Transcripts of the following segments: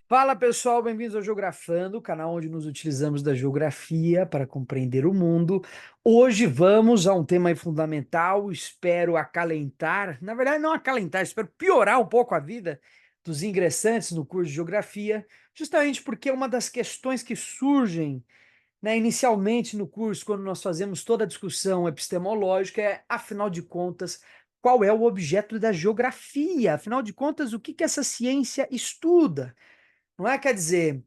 Fala pessoal, bem-vindos ao Geografando, o canal onde nos utilizamos da geografia para compreender o mundo. Hoje vamos a um tema aí fundamental, espero acalentar, na verdade não acalentar, espero piorar um pouco a vida dos ingressantes no curso de Geografia, justamente porque uma das questões que surgem, né, inicialmente no curso, quando nós fazemos toda a discussão epistemológica, é, afinal de contas, qual é o objeto da geografia? Afinal de contas, o que que essa ciência estuda? Não é? Quer dizer,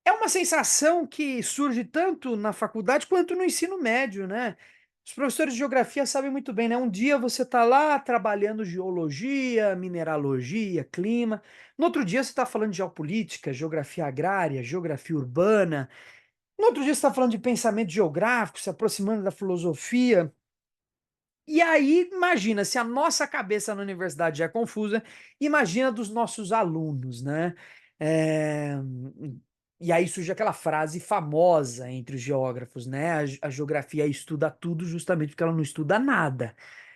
é uma sensação que surge tanto na faculdade quanto no ensino médio, né? Os professores de geografia sabem muito bem, né? Um dia você está lá trabalhando geologia, mineralogia, clima. No outro dia você está falando de geopolítica, geografia agrária, geografia urbana. No outro dia você está falando de pensamento geográfico, se aproximando da filosofia. E aí, imagina, se a nossa cabeça na universidade já é confusa, imagina dos nossos alunos, né? É, E aí surge aquela frase famosa entre os geógrafos, né? A geografia estuda tudo justamente porque ela não estuda nada,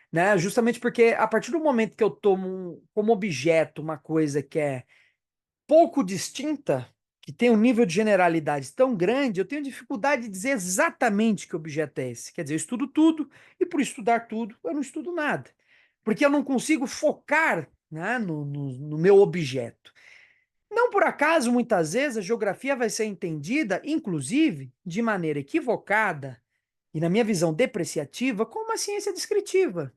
né? Justamente porque a partir do momento que eu tomo como objeto uma coisa que é pouco distinta, que tem um nível de generalidade tão grande, eu tenho dificuldade de dizer exatamente que objeto é esse. Quer dizer, eu estudo tudo, e por estudar tudo, eu não estudo nada. Porque eu não consigo focar, né, no meu objeto. Não por acaso, muitas vezes, a geografia vai ser entendida, inclusive, de maneira equivocada, e na minha visão depreciativa, como uma ciência descritiva,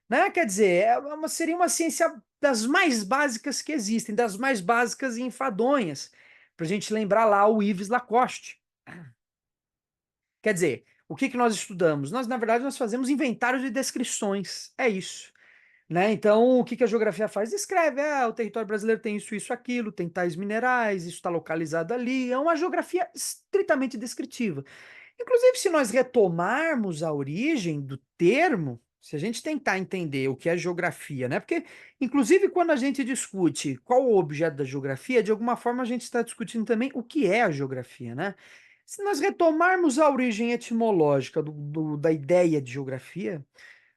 né? Quer dizer, seria uma ciência das mais básicas que existem, das mais básicas e enfadonhas, para a gente lembrar lá o Yves Lacoste. Quer dizer, o que que nós estudamos? Nós, na verdade, nós fazemos inventário de descrições, é isso. Né? Então, o que que a geografia faz? Descreve, o território brasileiro tem isso, aquilo, tem tais minerais, isso está localizado ali. É uma geografia estritamente descritiva. Inclusive, se nós retomarmos a origem do termo, se a gente tentar entender o que é geografia, né? Porque, inclusive, quando a gente discute qual o objeto da geografia, de alguma forma a gente está discutindo também o que é a geografia, né? Se nós retomarmos a origem etimológica da ideia de geografia,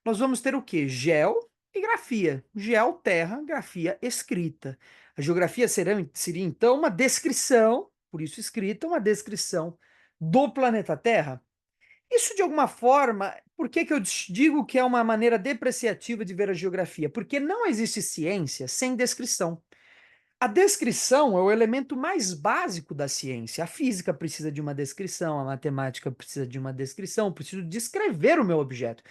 nós vamos ter o quê? Geo e grafia. Geo, terra, grafia, escrita. A geografia seria, então, uma descrição, por isso escrita, uma descrição do planeta Terra. Isso, de alguma forma, por que que eu digo que é uma maneira depreciativa de ver a geografia? Porque não existe ciência sem descrição. A descrição é o elemento mais básico da ciência. A física precisa de uma descrição, a matemática precisa de uma descrição, eu preciso descrever o meu objeto.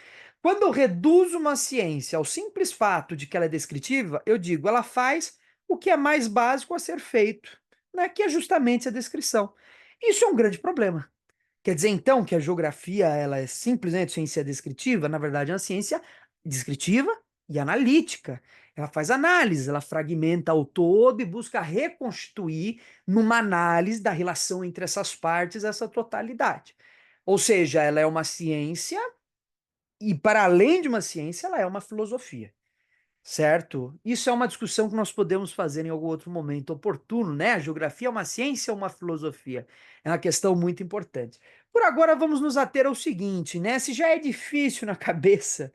Quando eu reduzo uma ciência ao simples fato de que ela é descritiva, eu digo, ela faz o que é mais básico a ser feito, né? Que é justamente a descrição. Isso é um grande problema. Quer dizer, então, que a geografia ela é simplesmente ciência descritiva? Na verdade, é uma ciência descritiva e analítica. Ela faz análise, ela fragmenta o todo e busca reconstituir numa análise da relação entre essas partes, essa totalidade. Ou seja, ela é uma ciência e, para além de uma ciência, ela é uma filosofia. Certo? Isso é uma discussão que nós podemos fazer em algum outro momento oportuno, né? A geografia é uma ciência ou uma filosofia? É uma questão muito importante. Por agora, vamos nos ater ao seguinte, né? Se já é difícil na cabeça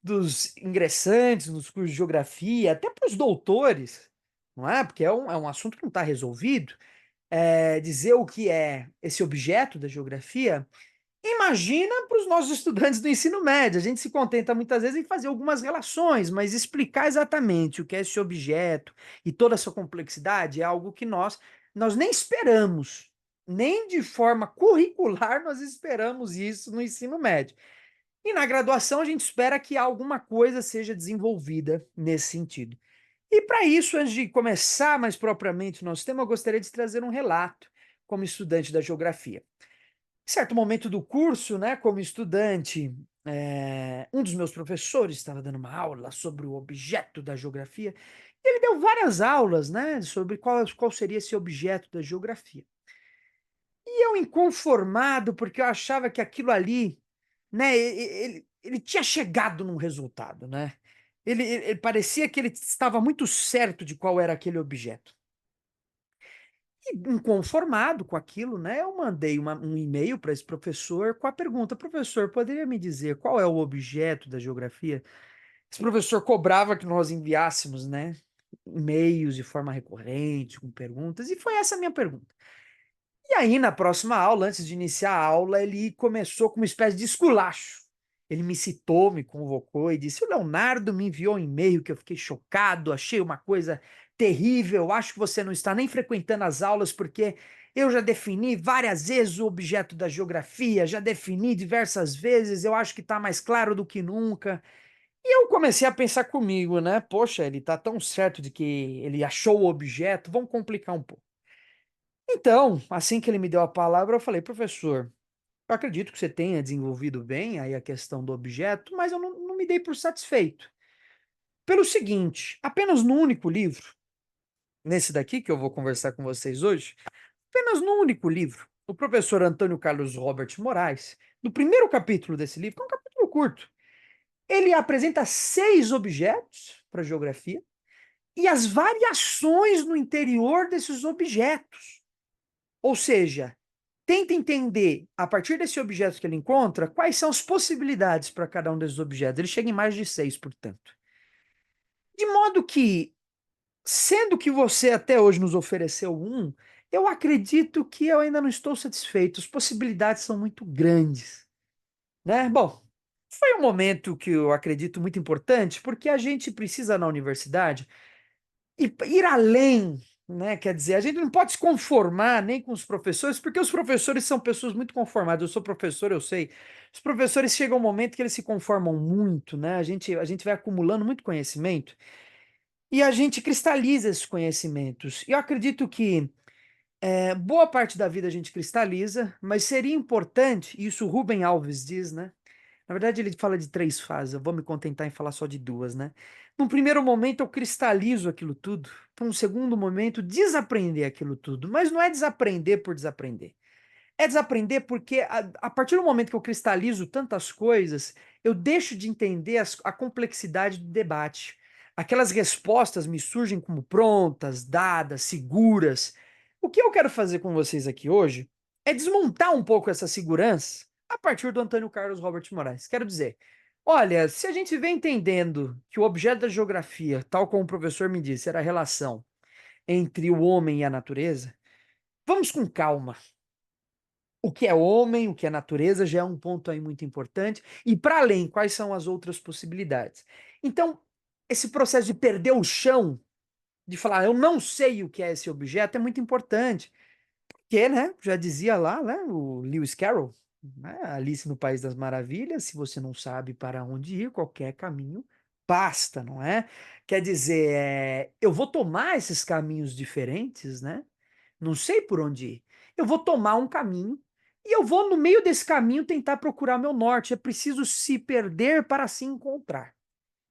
dos ingressantes nos cursos de geografia, até para os doutores, não é? Porque é um assunto que não está resolvido, dizer o que é esse objeto da geografia. Imagina para os nossos estudantes do ensino médio. A gente se contenta muitas vezes em fazer algumas relações, mas explicar exatamente o que é esse objeto e toda a sua complexidade é algo que nós nem esperamos, nem de forma curricular nós esperamos isso no ensino médio. E na graduação a gente espera que alguma coisa seja desenvolvida nesse sentido. E para isso, antes de começar mais propriamente o nosso tema, eu gostaria de trazer um relato como estudante da geografia. Em certo momento do curso, né, como estudante, um dos meus professores estava dando uma aula sobre o objeto da geografia. E ele deu várias aulas, né, sobre qual seria esse objeto da geografia. E eu inconformado, porque eu achava que aquilo ali, né, ele tinha chegado num resultado, né? Ele parecia que ele estava muito certo de qual era aquele objeto. E inconformado com aquilo, né, eu mandei um e-mail para esse professor com a pergunta: professor, poderia me dizer qual é o objeto da geografia? Esse professor cobrava que nós enviássemos, né, e-mails de forma recorrente, com perguntas, e foi essa a minha pergunta. E aí, na próxima aula, antes de iniciar a aula, ele começou com uma espécie de esculacho. Ele me citou, me convocou e disse: O Leonardo me enviou um e-mail que eu fiquei chocado, achei uma coisa terrível. Acho que você não está nem frequentando as aulas, porque eu já defini várias vezes o objeto da geografia, já defini diversas vezes, eu acho que está mais claro do que nunca. E eu comecei a pensar comigo, né? Poxa, ele está tão certo de que ele achou o objeto, vamos complicar um pouco. Então, assim que ele me deu a palavra, eu falei: Professor, eu acredito que você tenha desenvolvido bem aí a questão do objeto, mas eu não me dei por satisfeito. Pelo seguinte, apenas no único livro, nesse daqui que eu vou conversar com vocês hoje, apenas no único livro, o professor Antônio Carlos Robert Moraes, no primeiro capítulo desse livro, que é um capítulo curto, ele apresenta 6 objetos para geografia e as variações no interior desses objetos. Ou seja, tenta entender, a partir desse objeto que ele encontra, quais são as possibilidades para cada um desses objetos. Ele chega em mais de 6, portanto. De modo que, sendo que você até hoje nos ofereceu um, eu acredito que eu ainda não estou satisfeito. As possibilidades são muito grandes, né? Bom, foi um momento que eu acredito muito importante, porque a gente precisa na universidade e ir além, né? Quer dizer, a gente não pode se conformar nem com os professores, porque os professores são pessoas muito conformadas. Eu sou professor, eu sei. Os professores chegam um momento que eles se conformam muito, né? A gente vai acumulando muito conhecimento e a gente cristaliza esses conhecimentos. E eu acredito que boa parte da vida a gente cristaliza, mas seria importante, e isso o Rubem Alves diz, né? Na verdade, ele fala de 3 fases, eu vou me contentar em falar só de 2, né? Num primeiro momento, eu cristalizo aquilo tudo, para um segundo momento, desaprender aquilo tudo. Mas não é desaprender por desaprender. É desaprender porque, a partir do momento que eu cristalizo tantas coisas, eu deixo de entender a complexidade do debate. Aquelas respostas me surgem como prontas, dadas, seguras. O que eu quero fazer com vocês aqui hoje é desmontar um pouco essa segurança a partir do Antônio Carlos Robert Moraes. Quero dizer, olha, se a gente vem entendendo que o objeto da geografia, tal como o professor me disse, era a relação entre o homem e a natureza, vamos com calma. O que é homem, o que é natureza, já é um ponto aí muito importante. E para além, quais são as outras possibilidades? Então, esse processo de perder o chão, de falar, eu não sei o que é esse objeto, é muito importante. Porque, né, já dizia lá, né, o Lewis Carroll, né, Alice no País das Maravilhas, se você não sabe para onde ir, qualquer caminho basta, não é? Quer dizer, eu vou tomar esses caminhos diferentes, né? Não sei por onde ir. Eu vou tomar um caminho e eu vou, no meio desse caminho, tentar procurar meu norte. É preciso se perder para se encontrar,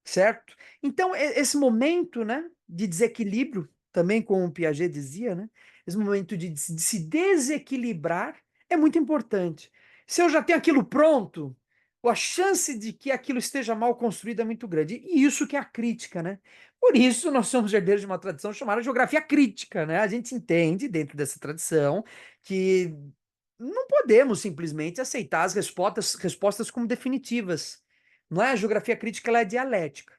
certo? Então, esse momento, né, de desequilíbrio, também como o Piaget dizia, né, esse momento de se desequilibrar é muito importante. Se eu já tenho aquilo pronto, a chance de que aquilo esteja mal construído é muito grande. E isso que é a crítica, né? Por isso nós somos herdeiros de uma tradição chamada geografia crítica, né? A gente entende dentro dessa tradição que não podemos simplesmente aceitar as respostas como definitivas. Não é? A geografia crítica, ela é dialética.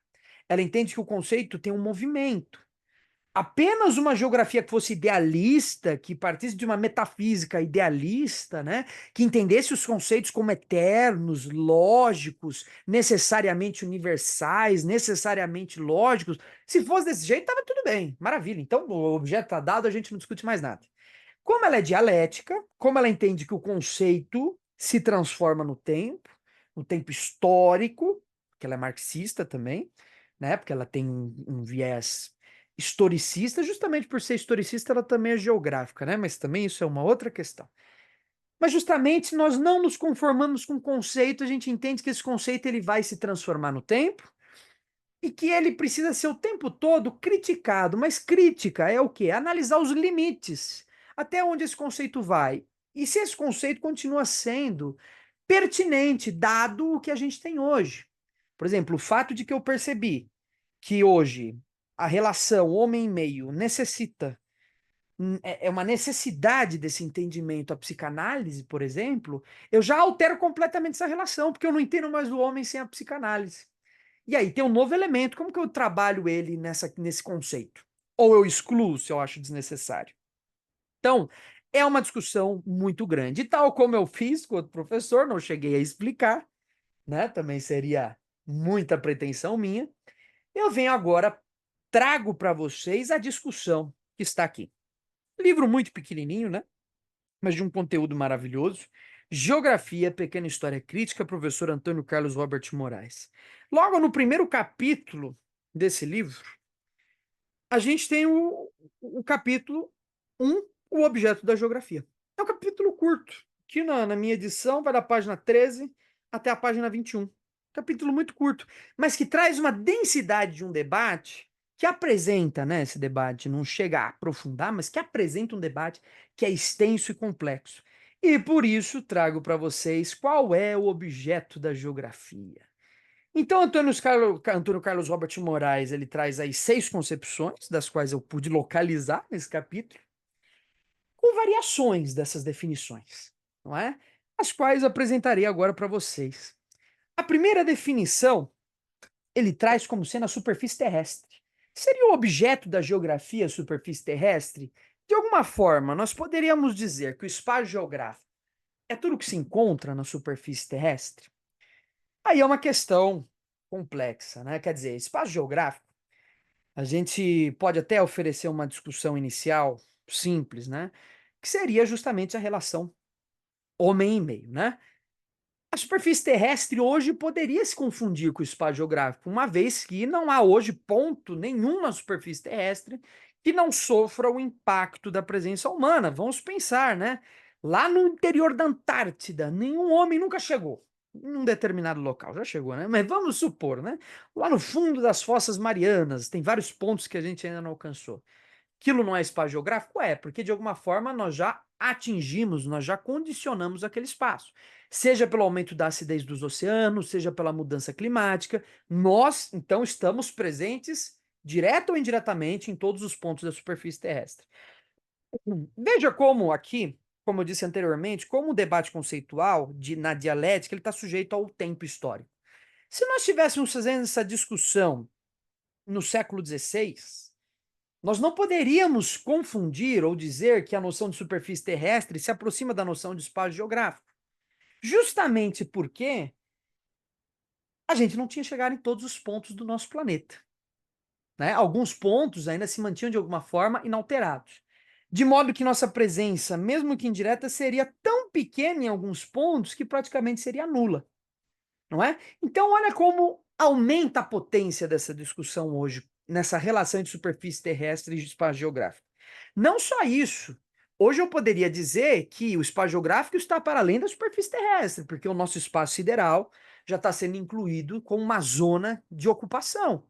Ela entende que o conceito tem um movimento. Apenas uma geografia que fosse idealista, que partisse de uma metafísica idealista, né, que entendesse os conceitos como eternos, lógicos, necessariamente universais, necessariamente lógicos, se fosse desse jeito, estava tudo bem, maravilha. Então, o objeto está dado, a gente não discute mais nada. Como ela é dialética, como ela entende que o conceito se transforma no tempo histórico, que ela é marxista também, né? Porque ela tem um viés historicista, justamente por ser historicista, ela também é geográfica, né? Mas também isso é uma outra questão. Mas justamente nós não nos conformamos com o conceito, a gente entende que esse conceito ele vai se transformar no tempo e que ele precisa ser o tempo todo criticado. Mas crítica é o quê? Analisar os limites, até onde esse conceito vai. E se esse conceito continua sendo pertinente, dado o que a gente tem hoje. Por exemplo, o fato de que eu percebi que hoje a relação homem e meio necessita, é uma necessidade desse entendimento. A psicanálise, por exemplo, eu já altero completamente essa relação, porque eu não entendo mais o homem sem a psicanálise. E aí tem um novo elemento, como que eu trabalho ele nesse conceito? Ou eu excluo se eu acho desnecessário? Então, é uma discussão muito grande. E tal como eu fiz com outro professor, não cheguei a explicar, né? Também seria muita pretensão minha. Eu venho agora, trago para vocês a discussão que está aqui. Livro muito pequenininho, né? Mas de um conteúdo maravilhoso. Geografia, Pequena História Crítica, professor Antônio Carlos Robert Moraes. Logo no primeiro capítulo desse livro, a gente tem o capítulo 1, o objeto da geografia. É um capítulo curto, que na minha edição vai da página 13 até a página 21. Capítulo muito curto, mas que traz uma densidade de um debate que apresenta, né, esse debate, não chega a aprofundar, mas que apresenta um debate que é extenso e complexo. E por isso trago para vocês qual é o objeto da geografia. Então, Antônio Carlos Robert Moraes, ele traz aí 6 concepções, das quais eu pude localizar nesse capítulo, com variações dessas definições, não é? As quais eu apresentarei agora para vocês. A primeira definição, ele traz como sendo a superfície terrestre. Seria o objeto da geografia a superfície terrestre? De alguma forma, nós poderíamos dizer que o espaço geográfico é tudo que se encontra na superfície terrestre? Aí é uma questão complexa, né? Quer dizer, espaço geográfico, a gente pode até oferecer uma discussão inicial simples, né? Que seria justamente a relação homem e meio, né? A superfície terrestre hoje poderia se confundir com o espaço geográfico, uma vez que não há hoje ponto nenhum na superfície terrestre que não sofra o impacto da presença humana. Vamos pensar, né? Lá no interior da Antártida, nenhum homem nunca chegou em um determinado local. Já chegou, né? Mas vamos supor, né? Lá no fundo das Fossas Marianas, tem vários pontos que a gente ainda não alcançou. Aquilo não é espaço geográfico? É, porque de alguma forma nós já atingimos, nós já condicionamos aquele espaço. Seja pelo aumento da acidez dos oceanos, seja pela mudança climática, nós então estamos presentes, direta ou indiretamente, em todos os pontos da superfície terrestre. Veja como aqui, como eu disse anteriormente, como o debate conceitual na dialética ele está sujeito ao tempo histórico. Se nós estivéssemos fazendo essa discussão no século XVI, nós não poderíamos confundir ou dizer que a noção de superfície terrestre se aproxima da noção de espaço geográfico. Justamente porque a gente não tinha chegado em todos os pontos do nosso planeta, né? Alguns pontos ainda se mantinham de alguma forma inalterados. De modo que nossa presença, mesmo que indireta, seria tão pequena em alguns pontos que praticamente seria nula, não é? Então, olha como aumenta a potência dessa discussão hoje, nessa relação entre superfície terrestre e espaço geográfico. Não só isso. Hoje eu poderia dizer que o espaço geográfico está para além da superfície terrestre, porque o nosso espaço sideral já está sendo incluído como uma zona de ocupação.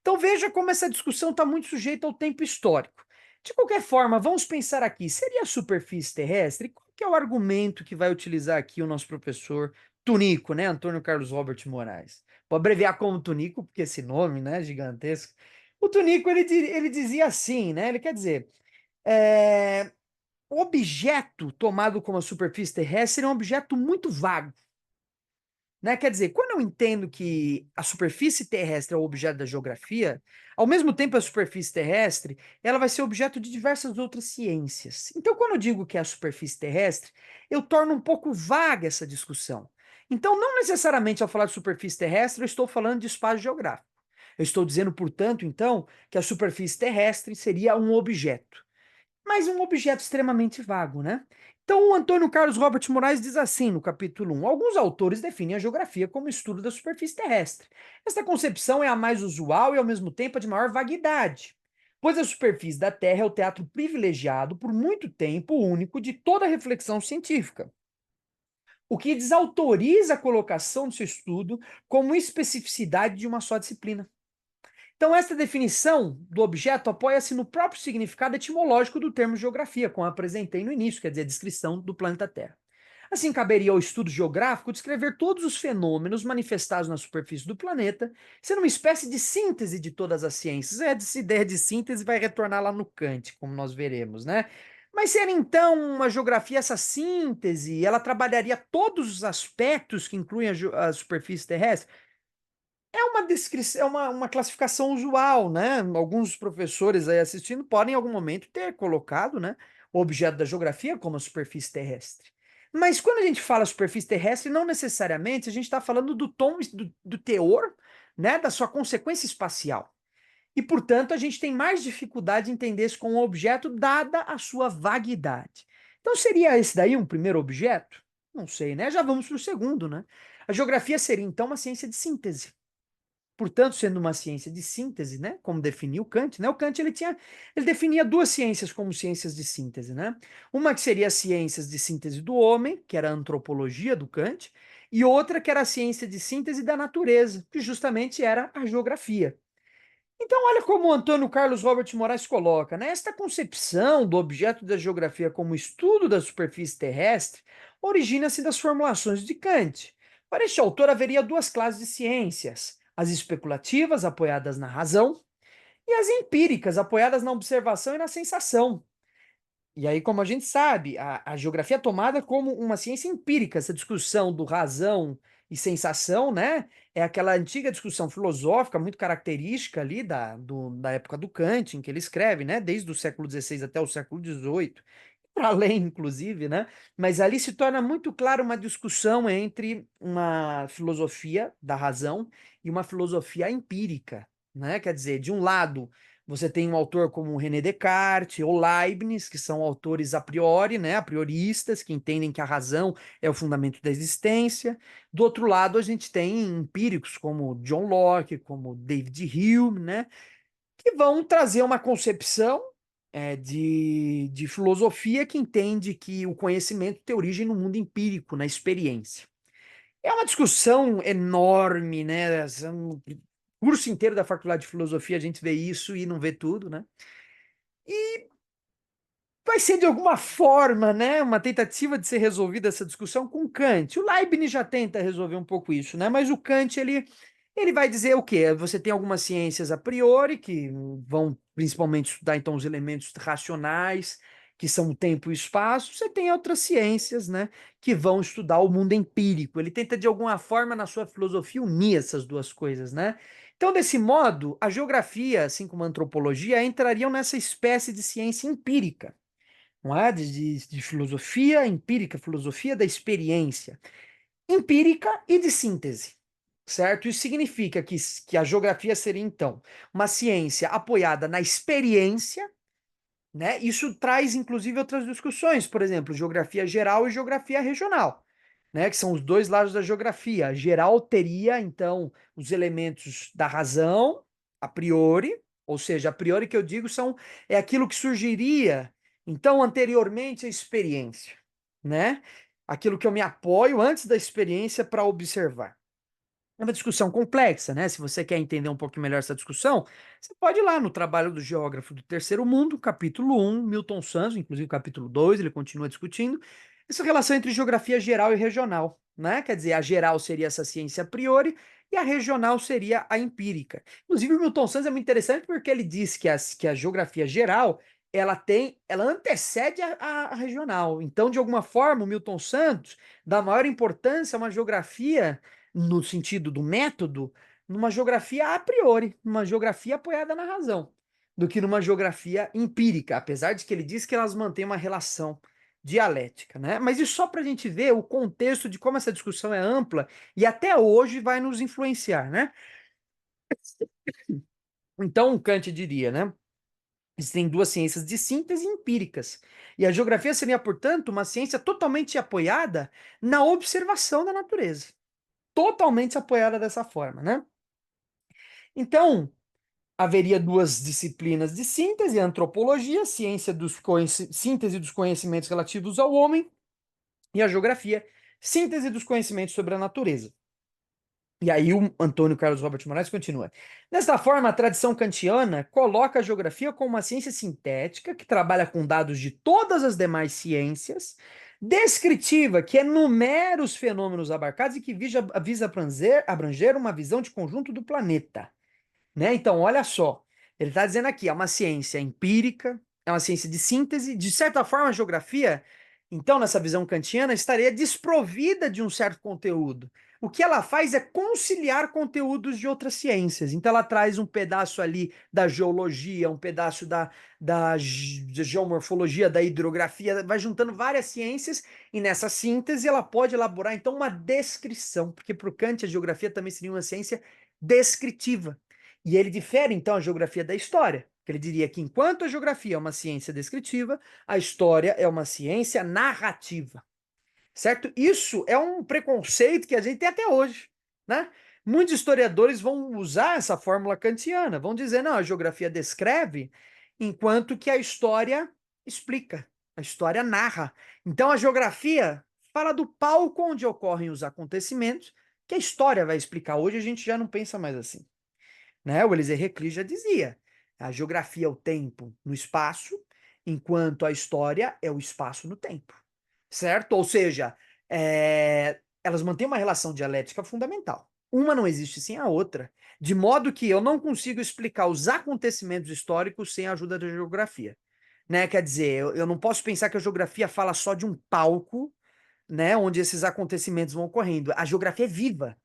Então veja como essa discussão está muito sujeita ao tempo histórico. De qualquer forma, vamos pensar aqui, seria a superfície terrestre? Qual que é o argumento que vai utilizar aqui o nosso professor Tunico, né, Antônio Carlos Robert Moraes? Vou abreviar como Tunico, porque esse nome, né, gigantesco. O Tunico, ele dizia assim, né, ele quer dizer, é, o objeto tomado como a superfície terrestre é um objeto muito vago. Né? Quer dizer, quando eu entendo que a superfície terrestre é o objeto da geografia, ao mesmo tempo a superfície terrestre, ela vai ser objeto de diversas outras ciências. Então, quando eu digo que é a superfície terrestre, eu torno um pouco vaga essa discussão. Então, não necessariamente ao falar de superfície terrestre, eu estou falando de espaço geográfico. Eu estou dizendo, portanto, então, que a superfície terrestre seria um objeto, mas um objeto extremamente vago, né? Então, o Antônio Carlos Robert Moraes diz assim no capítulo 1: alguns autores definem a geografia como estudo da superfície terrestre. Esta concepção é a mais usual e, ao mesmo tempo, a de maior vaguidade, pois a superfície da Terra é o teatro privilegiado por muito tempo único de toda a reflexão científica, o que desautoriza a colocação do seu estudo como especificidade de uma só disciplina. Então, esta definição do objeto apoia-se no próprio significado etimológico do termo geografia, como apresentei no início, quer dizer, a descrição do planeta Terra. Assim, caberia ao estudo geográfico descrever todos os fenômenos manifestados na superfície do planeta, sendo uma espécie de síntese de todas as ciências. Essa ideia de síntese vai retornar lá no Kant, como nós veremos, né? Mas ser então uma geografia essa síntese, ela trabalharia todos os aspectos que incluem a superfície terrestre? é uma descrição, é uma classificação usual, né? Alguns professores aí assistindo podem em algum momento ter colocado, né, o objeto da geografia como a superfície terrestre. Mas quando a gente fala superfície terrestre, não necessariamente a gente está falando do tom, do teor, né, da sua consequência espacial. E, portanto, a gente tem mais dificuldade em entender isso como um objeto, dada a sua vaguidade. Então, seria esse daí um primeiro objeto? Não sei, né? Já vamos para o segundo, né? A geografia seria, então, uma ciência de síntese. Portanto, sendo uma ciência de síntese, né, como definiu Kant, né, o Kant ele definia duas ciências como ciências de síntese, né? Uma que seria as ciências de síntese do homem, que era a antropologia do Kant, e outra que era a ciência de síntese da natureza, que justamente era a geografia. Então, olha como o Antônio Carlos Robert Moraes coloca, né? Esta concepção do objeto da geografia como estudo da superfície terrestre origina-se das formulações de Kant. Para este autor, haveria duas classes de ciências: as especulativas, apoiadas na razão, e as empíricas, apoiadas na observação e na sensação. E aí, como a gente sabe, a geografia é tomada como uma ciência empírica, essa discussão do razão e sensação, né? É aquela antiga discussão filosófica muito característica ali da época do Kant, em que ele escreve, né? Desde o século XVI até o século XVIII, para além, inclusive, né? Mas ali se torna muito clara uma discussão entre uma filosofia da razão e uma filosofia empírica, né? Quer dizer, de um lado você tem um autor como René Descartes ou Leibniz, que são autores a priori, né, a prioristas, que entendem que a razão é o fundamento da existência. Do outro lado, a gente tem empíricos como John Locke, como David Hume, né, que vão trazer uma concepção de filosofia que entende que o conhecimento tem origem no mundo empírico, na experiência. É uma discussão enorme, né? Curso inteiro da faculdade de filosofia a gente vê isso e não vê tudo, né? E vai ser de alguma forma, né, uma tentativa de ser resolvida essa discussão com Kant. O Leibniz já tenta resolver um pouco isso, né? Mas o Kant ele vai dizer o quê? Você tem algumas ciências a priori que vão principalmente estudar então os elementos racionais, que são o tempo e o espaço. Você tem outras ciências, né, que vão estudar o mundo empírico. Ele tenta de alguma forma na sua filosofia unir essas duas coisas, né? Então, desse modo, a geografia, assim como a antropologia, entrariam nessa espécie de ciência empírica, não é? De filosofia empírica, filosofia da experiência, empírica e de síntese, certo? Isso significa que a geografia seria, então, uma ciência apoiada na experiência, né? Isso traz, inclusive, outras discussões, por exemplo, geografia geral e geografia regional, né? Que são os dois lados da geografia. A geral teria, então, os elementos da razão, a priori, ou seja, a priori que eu digo é aquilo que surgiria, então, anteriormente à experiência, né? Aquilo que eu me apoio antes da experiência para observar. É uma discussão complexa, né? Se você quer entender um pouco melhor essa discussão, você pode ir lá no trabalho do geógrafo do Terceiro Mundo, capítulo 1, Milton Santos, inclusive capítulo 2, ele continua discutindo essa relação entre geografia geral e regional, né? Quer dizer, a geral seria essa ciência a priori e a regional seria a empírica. Inclusive, o Milton Santos é muito interessante porque ele diz que a geografia geral ela antecede a regional. Então, de alguma forma, o Milton Santos dá maior importância a uma geografia no sentido do método, numa geografia a priori, numa geografia apoiada na razão, do que numa geografia empírica, apesar de que ele diz que elas mantêm uma relação dialética, né? Mas isso só para a gente ver o contexto de como essa discussão é ampla e até hoje vai nos influenciar, né? Então, Kant diria, né? Existem duas ciências de síntese empíricas. E a geografia seria, portanto, uma ciência totalmente apoiada na observação da natureza. Totalmente apoiada dessa forma, né? Então, haveria duas disciplinas de síntese, a antropologia, ciência síntese dos conhecimentos relativos ao homem, e a geografia, síntese dos conhecimentos sobre a natureza. E aí o Antônio Carlos Robert Moraes continua. Desta forma, a tradição kantiana coloca a geografia como uma ciência sintética que trabalha com dados de todas as demais ciências, descritiva, que enumera os fenômenos abarcados e que visa abranger uma visão de conjunto do planeta, né? Então, olha só, ele está dizendo aqui, é uma ciência empírica, é uma ciência de síntese, de certa forma, a geografia Então, nessa visão kantiana, estaria desprovida de um certo conteúdo. O que ela faz é conciliar conteúdos de outras ciências. Então, ela traz um pedaço ali da geologia, um pedaço da geomorfologia, da hidrografia, vai juntando várias ciências e nessa síntese ela pode elaborar, então, uma descrição, porque para o Kant a geografia também seria uma ciência descritiva. E ele difere, então, a geografia da história, que ele diria que enquanto a geografia é uma ciência descritiva, a história é uma ciência narrativa, certo? Isso é um preconceito que a gente tem até hoje, né? Muitos historiadores vão usar essa fórmula kantiana, vão dizer, não, a geografia descreve, enquanto que a história explica, a história narra. Então a geografia fala do palco onde ocorrem os acontecimentos, que a história vai explicar. Hoje a gente já não pensa mais assim, né? O Elisée Reclus já dizia, a geografia é o tempo no espaço, enquanto a história é o espaço no tempo, certo? Ou seja, elas mantêm uma relação dialética fundamental. Uma não existe sem a outra, de modo que eu não consigo explicar os acontecimentos históricos sem a ajuda da geografia, né? Quer dizer, eu não posso pensar que a geografia fala só de um palco, né, onde esses acontecimentos vão ocorrendo. A geografia é viva,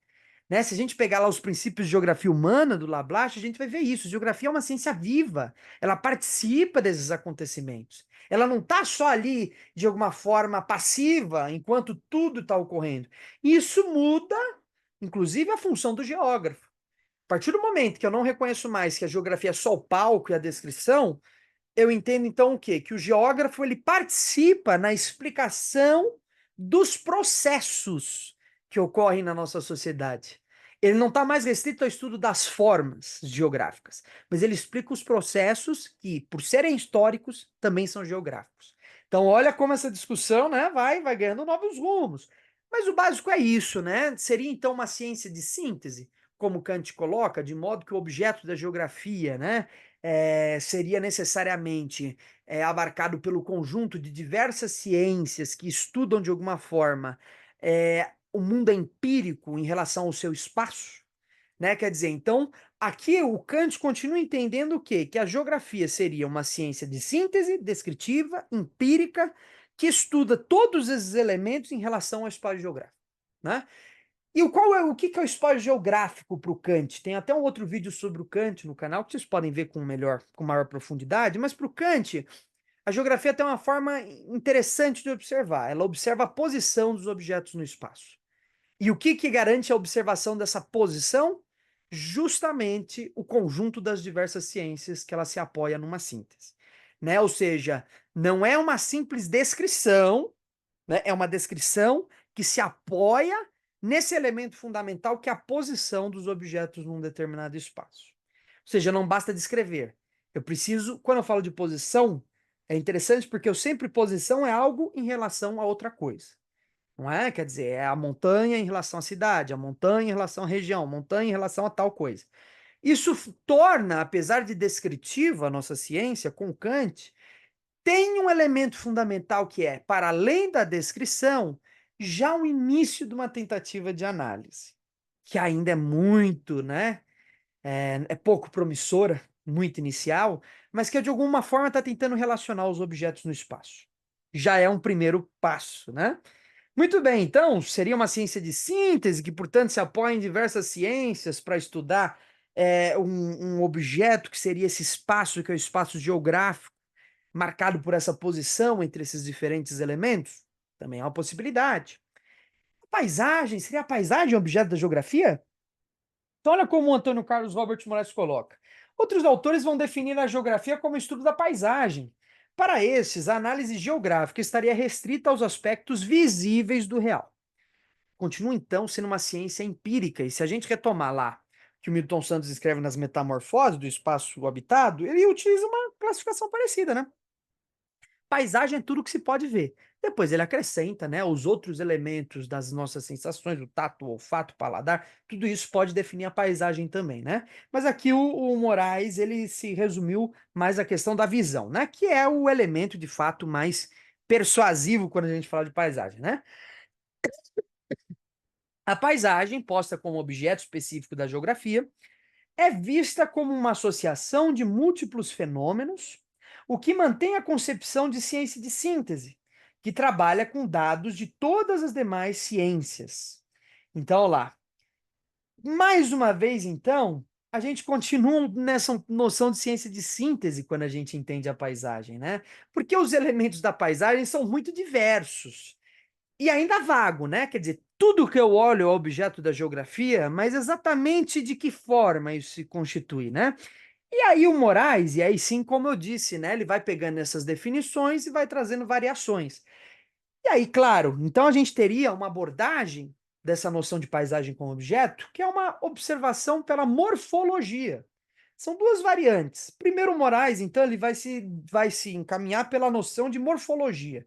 né? Se a gente pegar lá os princípios de geografia humana do Lablache, a gente vai ver isso. Geografia é uma ciência viva. Ela participa desses acontecimentos. Ela não está só ali de alguma forma passiva enquanto tudo está ocorrendo. Isso muda, inclusive, a função do geógrafo. A partir do momento que eu não reconheço mais que a geografia é só o palco e a descrição, eu entendo então o quê? Que o geógrafo ele participa na explicação dos processos que ocorrem na nossa sociedade. Ele não está mais restrito ao estudo das formas geográficas, mas ele explica os processos que, por serem históricos, também são geográficos. Então, olha como essa discussão, né, vai ganhando novos rumos. Mas o básico é isso, né? Seria então uma ciência de síntese, como Kant coloca, de modo que o objeto da geografia, né, seria necessariamente abarcado pelo conjunto de diversas ciências que estudam de alguma forma o mundo empírico em relação ao seu espaço, né? Quer dizer, então, aqui o Kant continua entendendo o quê? Que a geografia seria uma ciência de síntese, descritiva, empírica, que estuda todos esses elementos em relação ao espaço geográfico, né? E o que é o espaço geográfico para o Kant? Tem até um outro vídeo sobre o Kant no canal que vocês podem ver com maior profundidade, mas para o Kant, a geografia tem uma forma interessante de observar. Ela observa a posição dos objetos no espaço. E o que garante a observação dessa posição? Justamente o conjunto das diversas ciências que ela se apoia numa síntese, né? Ou seja, não é uma simples descrição, né? É uma descrição que se apoia nesse elemento fundamental que é a posição dos objetos num determinado espaço. Ou seja, não basta descrever. Eu preciso, quando eu falo de posição, é interessante porque eu sempre posição é algo em relação a outra coisa. Não é? Quer dizer, é a montanha em relação à cidade, a montanha em relação à região, a montanha em relação a tal coisa. Isso torna, apesar de descritiva a nossa ciência, com Kant, tem um elemento fundamental que é, para além da descrição, já o início de uma tentativa de análise, que ainda é muito, né? É pouco promissora, muito inicial, mas que de alguma forma está tentando relacionar os objetos no espaço. Já é um primeiro passo, né? Muito bem, então, seria uma ciência de síntese, que, portanto, se apoia em diversas ciências para estudar um objeto que seria esse espaço, que é o espaço geográfico, marcado por essa posição entre esses diferentes elementos? Também é uma possibilidade. A paisagem, seria a paisagem objeto da geografia? Então, olha como o Antônio Carlos Robert Moraes coloca. Outros autores vão definir a geografia como estudo da paisagem. Para esses, a análise geográfica estaria restrita aos aspectos visíveis do real. Continua, então, sendo uma ciência empírica, e se a gente retomar lá que o Milton Santos escreve nas Metamorfoses do espaço habitado, ele utiliza uma classificação parecida, né? Paisagem é tudo que se pode ver. Depois ele acrescenta, né, os outros elementos das nossas sensações, o tato, o olfato, o paladar, tudo isso pode definir a paisagem também, né? Mas aqui o Moraes, ele se resumiu mais à questão da visão, né, que é o elemento de fato mais persuasivo quando a gente fala de paisagem, né? A paisagem, posta como objeto específico da geografia, é vista como uma associação de múltiplos fenômenos, o que mantém a concepção de ciência de síntese, que trabalha com dados de todas as demais ciências. Então, lá. Mais uma vez, então, a gente continua nessa noção de ciência de síntese quando a gente entende a paisagem, né? Porque os elementos da paisagem são muito diversos e ainda vago, né? Quer dizer, tudo que eu olho é objeto da geografia, mas exatamente de que forma isso se constitui, né? E aí o Moraes, e aí sim, como eu disse, né? Ele vai pegando essas definições e vai trazendo variações. E aí, claro, então a gente teria uma abordagem dessa noção de paisagem como objeto, que é uma observação pela morfologia. São duas variantes. Primeiro, o Moraes, então, ele vai se encaminhar pela noção de morfologia.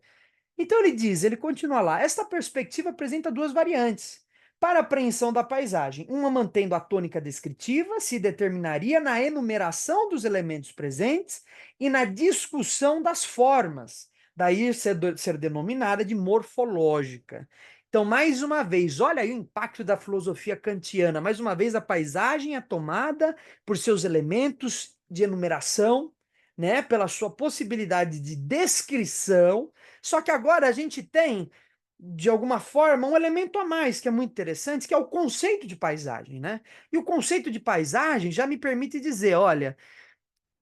Então ele diz, ele continua lá, esta perspectiva apresenta duas variantes. Para a apreensão da paisagem, uma mantendo a tônica descritiva, se determinaria na enumeração dos elementos presentes e na discussão das formas, daí ser denominada de morfológica. Então, mais uma vez, olha aí o impacto da filosofia kantiana. Mais uma vez, a paisagem é tomada por seus elementos de enumeração, né, pela sua possibilidade de descrição. Só que agora a gente tem, de alguma forma, um elemento a mais que é muito interessante, que é o conceito de paisagem, né? E o conceito de paisagem já me permite dizer, olha,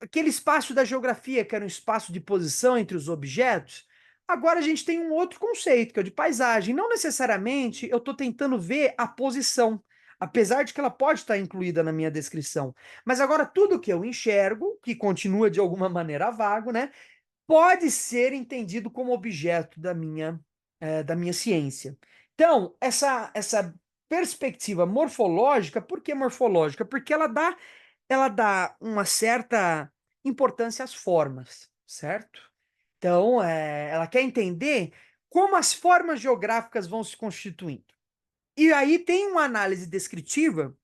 aquele espaço da geografia, que era um espaço de posição entre os objetos, agora a gente tem um outro conceito, que é o de paisagem. Não necessariamente eu estou tentando ver a posição, apesar de que ela pode estar incluída na minha descrição. Mas agora tudo que eu enxergo, que continua de alguma maneira vago, né? Pode ser entendido como objeto da minha ciência. Então, essa perspectiva morfológica, por que morfológica? Porque ela dá uma certa importância às formas, certo? Então, ela quer entender como as formas geográficas vão se constituindo. E aí tem uma análise descritiva,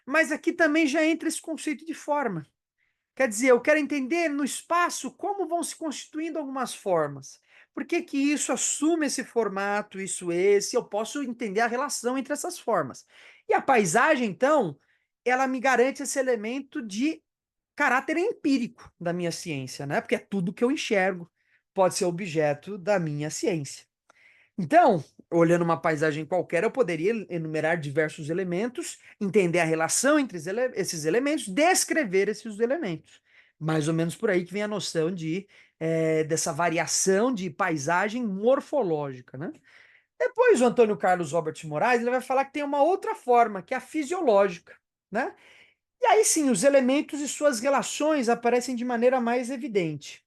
mas aqui também já entra esse conceito de forma. Quer dizer, eu quero entender no espaço como vão se constituindo algumas formas. Por que que isso assume esse formato, isso, esse? Eu posso entender a relação entre essas formas. E a paisagem, então, ela me garante esse elemento de caráter empírico da minha ciência, né? Porque é tudo que eu enxergo pode ser objeto da minha ciência. Então, olhando uma paisagem qualquer, eu poderia enumerar diversos elementos, entender a relação entre esses elementos, descrever esses elementos. Mais ou menos por aí que vem a noção dessa variação de paisagem morfológica, né? Depois, o Antônio Carlos Robert Moraes ele vai falar que tem uma outra forma, que é a fisiológica, né? E aí sim, os elementos e suas relações aparecem de maneira mais evidente.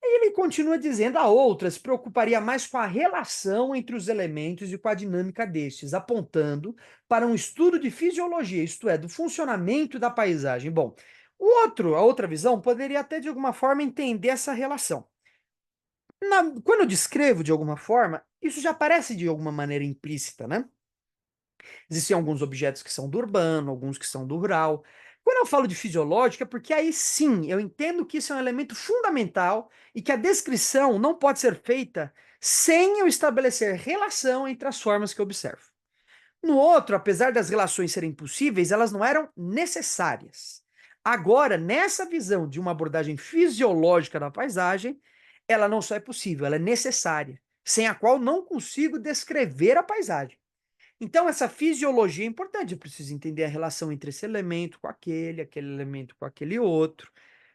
Ele continua dizendo a outras preocuparia mais com a relação entre os elementos e com a dinâmica destes, apontando para um estudo de fisiologia, isto é, do funcionamento da paisagem. Bom, a outra visão poderia até de alguma forma entender essa relação. Quando eu descrevo de alguma forma, isso já parece de alguma maneira implícita, né? Existem alguns objetos que são do urbano, alguns que são do rural. Quando eu falo de fisiológica, é porque aí sim eu entendo que isso é um elemento fundamental e que a descrição não pode ser feita sem eu estabelecer relação entre as formas que eu observo. No outro, apesar das relações serem possíveis, elas não eram necessárias. Agora, nessa visão de uma abordagem fisiológica da paisagem, ela não só é possível, ela é necessária, sem a qual não consigo descrever a paisagem. Então, essa fisiologia é importante. Eu preciso entender a relação entre esse elemento com aquele elemento com aquele outro,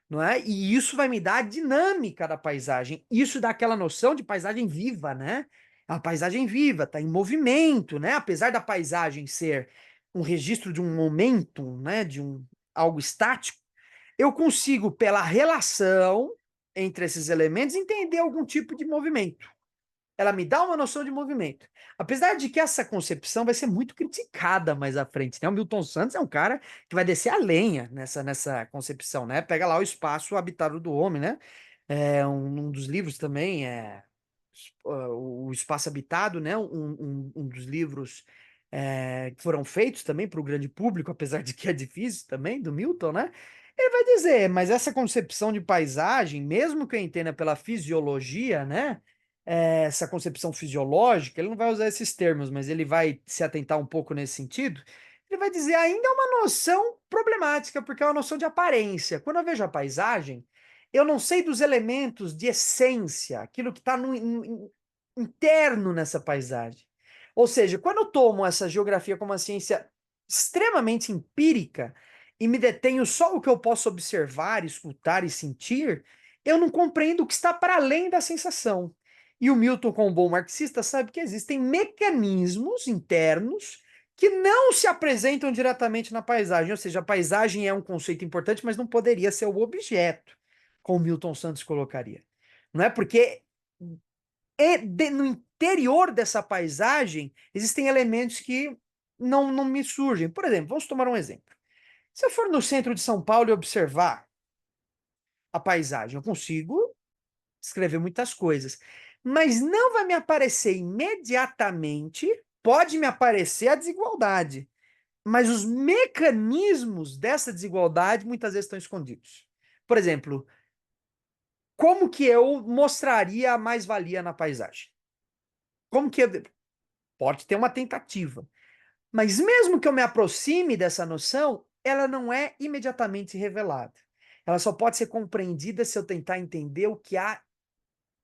não é? E isso vai me dar a dinâmica da paisagem. Isso dá aquela noção de paisagem viva, né? É uma paisagem viva, está em movimento, né? Apesar da paisagem ser um registro de um momento, né? De algo estático, eu consigo, pela relação entre esses elementos, entender algum tipo de movimento. Ela me dá uma noção de movimento. Apesar de que essa concepção vai ser muito criticada mais à frente, né? O Milton Santos é um cara que vai descer a lenha nessa concepção, né? Pega lá o espaço habitado do homem, né? Um dos livros também é o Espaço Habitado, né? Um dos livros que foram feitos também para o grande público, apesar de que é difícil também, do Milton, né? Ele vai dizer, mas essa concepção de paisagem, mesmo que eu entenda pela fisiologia, né? Essa concepção fisiológica, ele não vai usar esses termos, mas ele vai se atentar um pouco nesse sentido. Ele vai dizer ainda é uma noção problemática, porque é uma noção de aparência. Quando eu vejo a paisagem, eu não sei dos elementos de essência, aquilo que está interno nessa paisagem. Ou seja, quando eu tomo essa geografia como uma ciência extremamente empírica e me detenho só o que eu posso observar, escutar e sentir, eu não compreendo o que está para além da sensação. E o Milton, como bom marxista, sabe que existem mecanismos internos que não se apresentam diretamente na paisagem. Ou seja, a paisagem é um conceito importante, mas não poderia ser o objeto, como Milton Santos colocaria. Não é porque no interior dessa paisagem existem elementos que não me surgem. Por exemplo, vamos tomar um exemplo. Se eu for no centro de São Paulo e observar a paisagem, eu consigo escrever muitas coisas, mas não vai me aparecer imediatamente, pode me aparecer a desigualdade, mas os mecanismos dessa desigualdade muitas vezes estão escondidos. Por exemplo, como que eu mostraria a mais-valia na paisagem? Como que eu... Pode ter uma tentativa, mas mesmo que eu me aproxime dessa noção, ela não é imediatamente revelada. Ela só pode ser compreendida se eu tentar entender o que há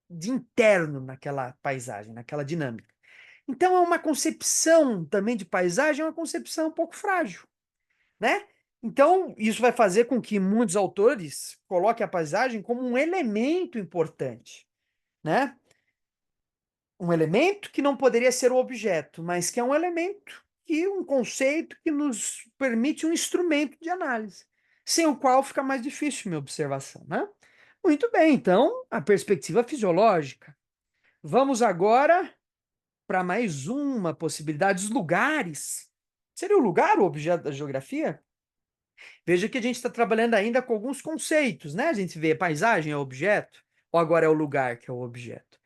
de interno naquela paisagem, naquela dinâmica. Então, é uma concepção também de paisagem, é uma concepção um pouco frágil, né? Então, isso vai fazer com que muitos autores coloquem a paisagem como um elemento importante, né? Um elemento que não poderia ser o objeto, mas que é um elemento e um conceito que nos permite um instrumento de análise, sem o qual fica mais difícil minha observação, né? Muito bem, então, a perspectiva fisiológica. Vamos agora para mais uma possibilidade, os lugares. Seria o lugar o objeto da geografia? Veja que a gente está trabalhando ainda com alguns conceitos, né? A gente vê paisagem é o objeto, ou agora é o lugar que é o objeto.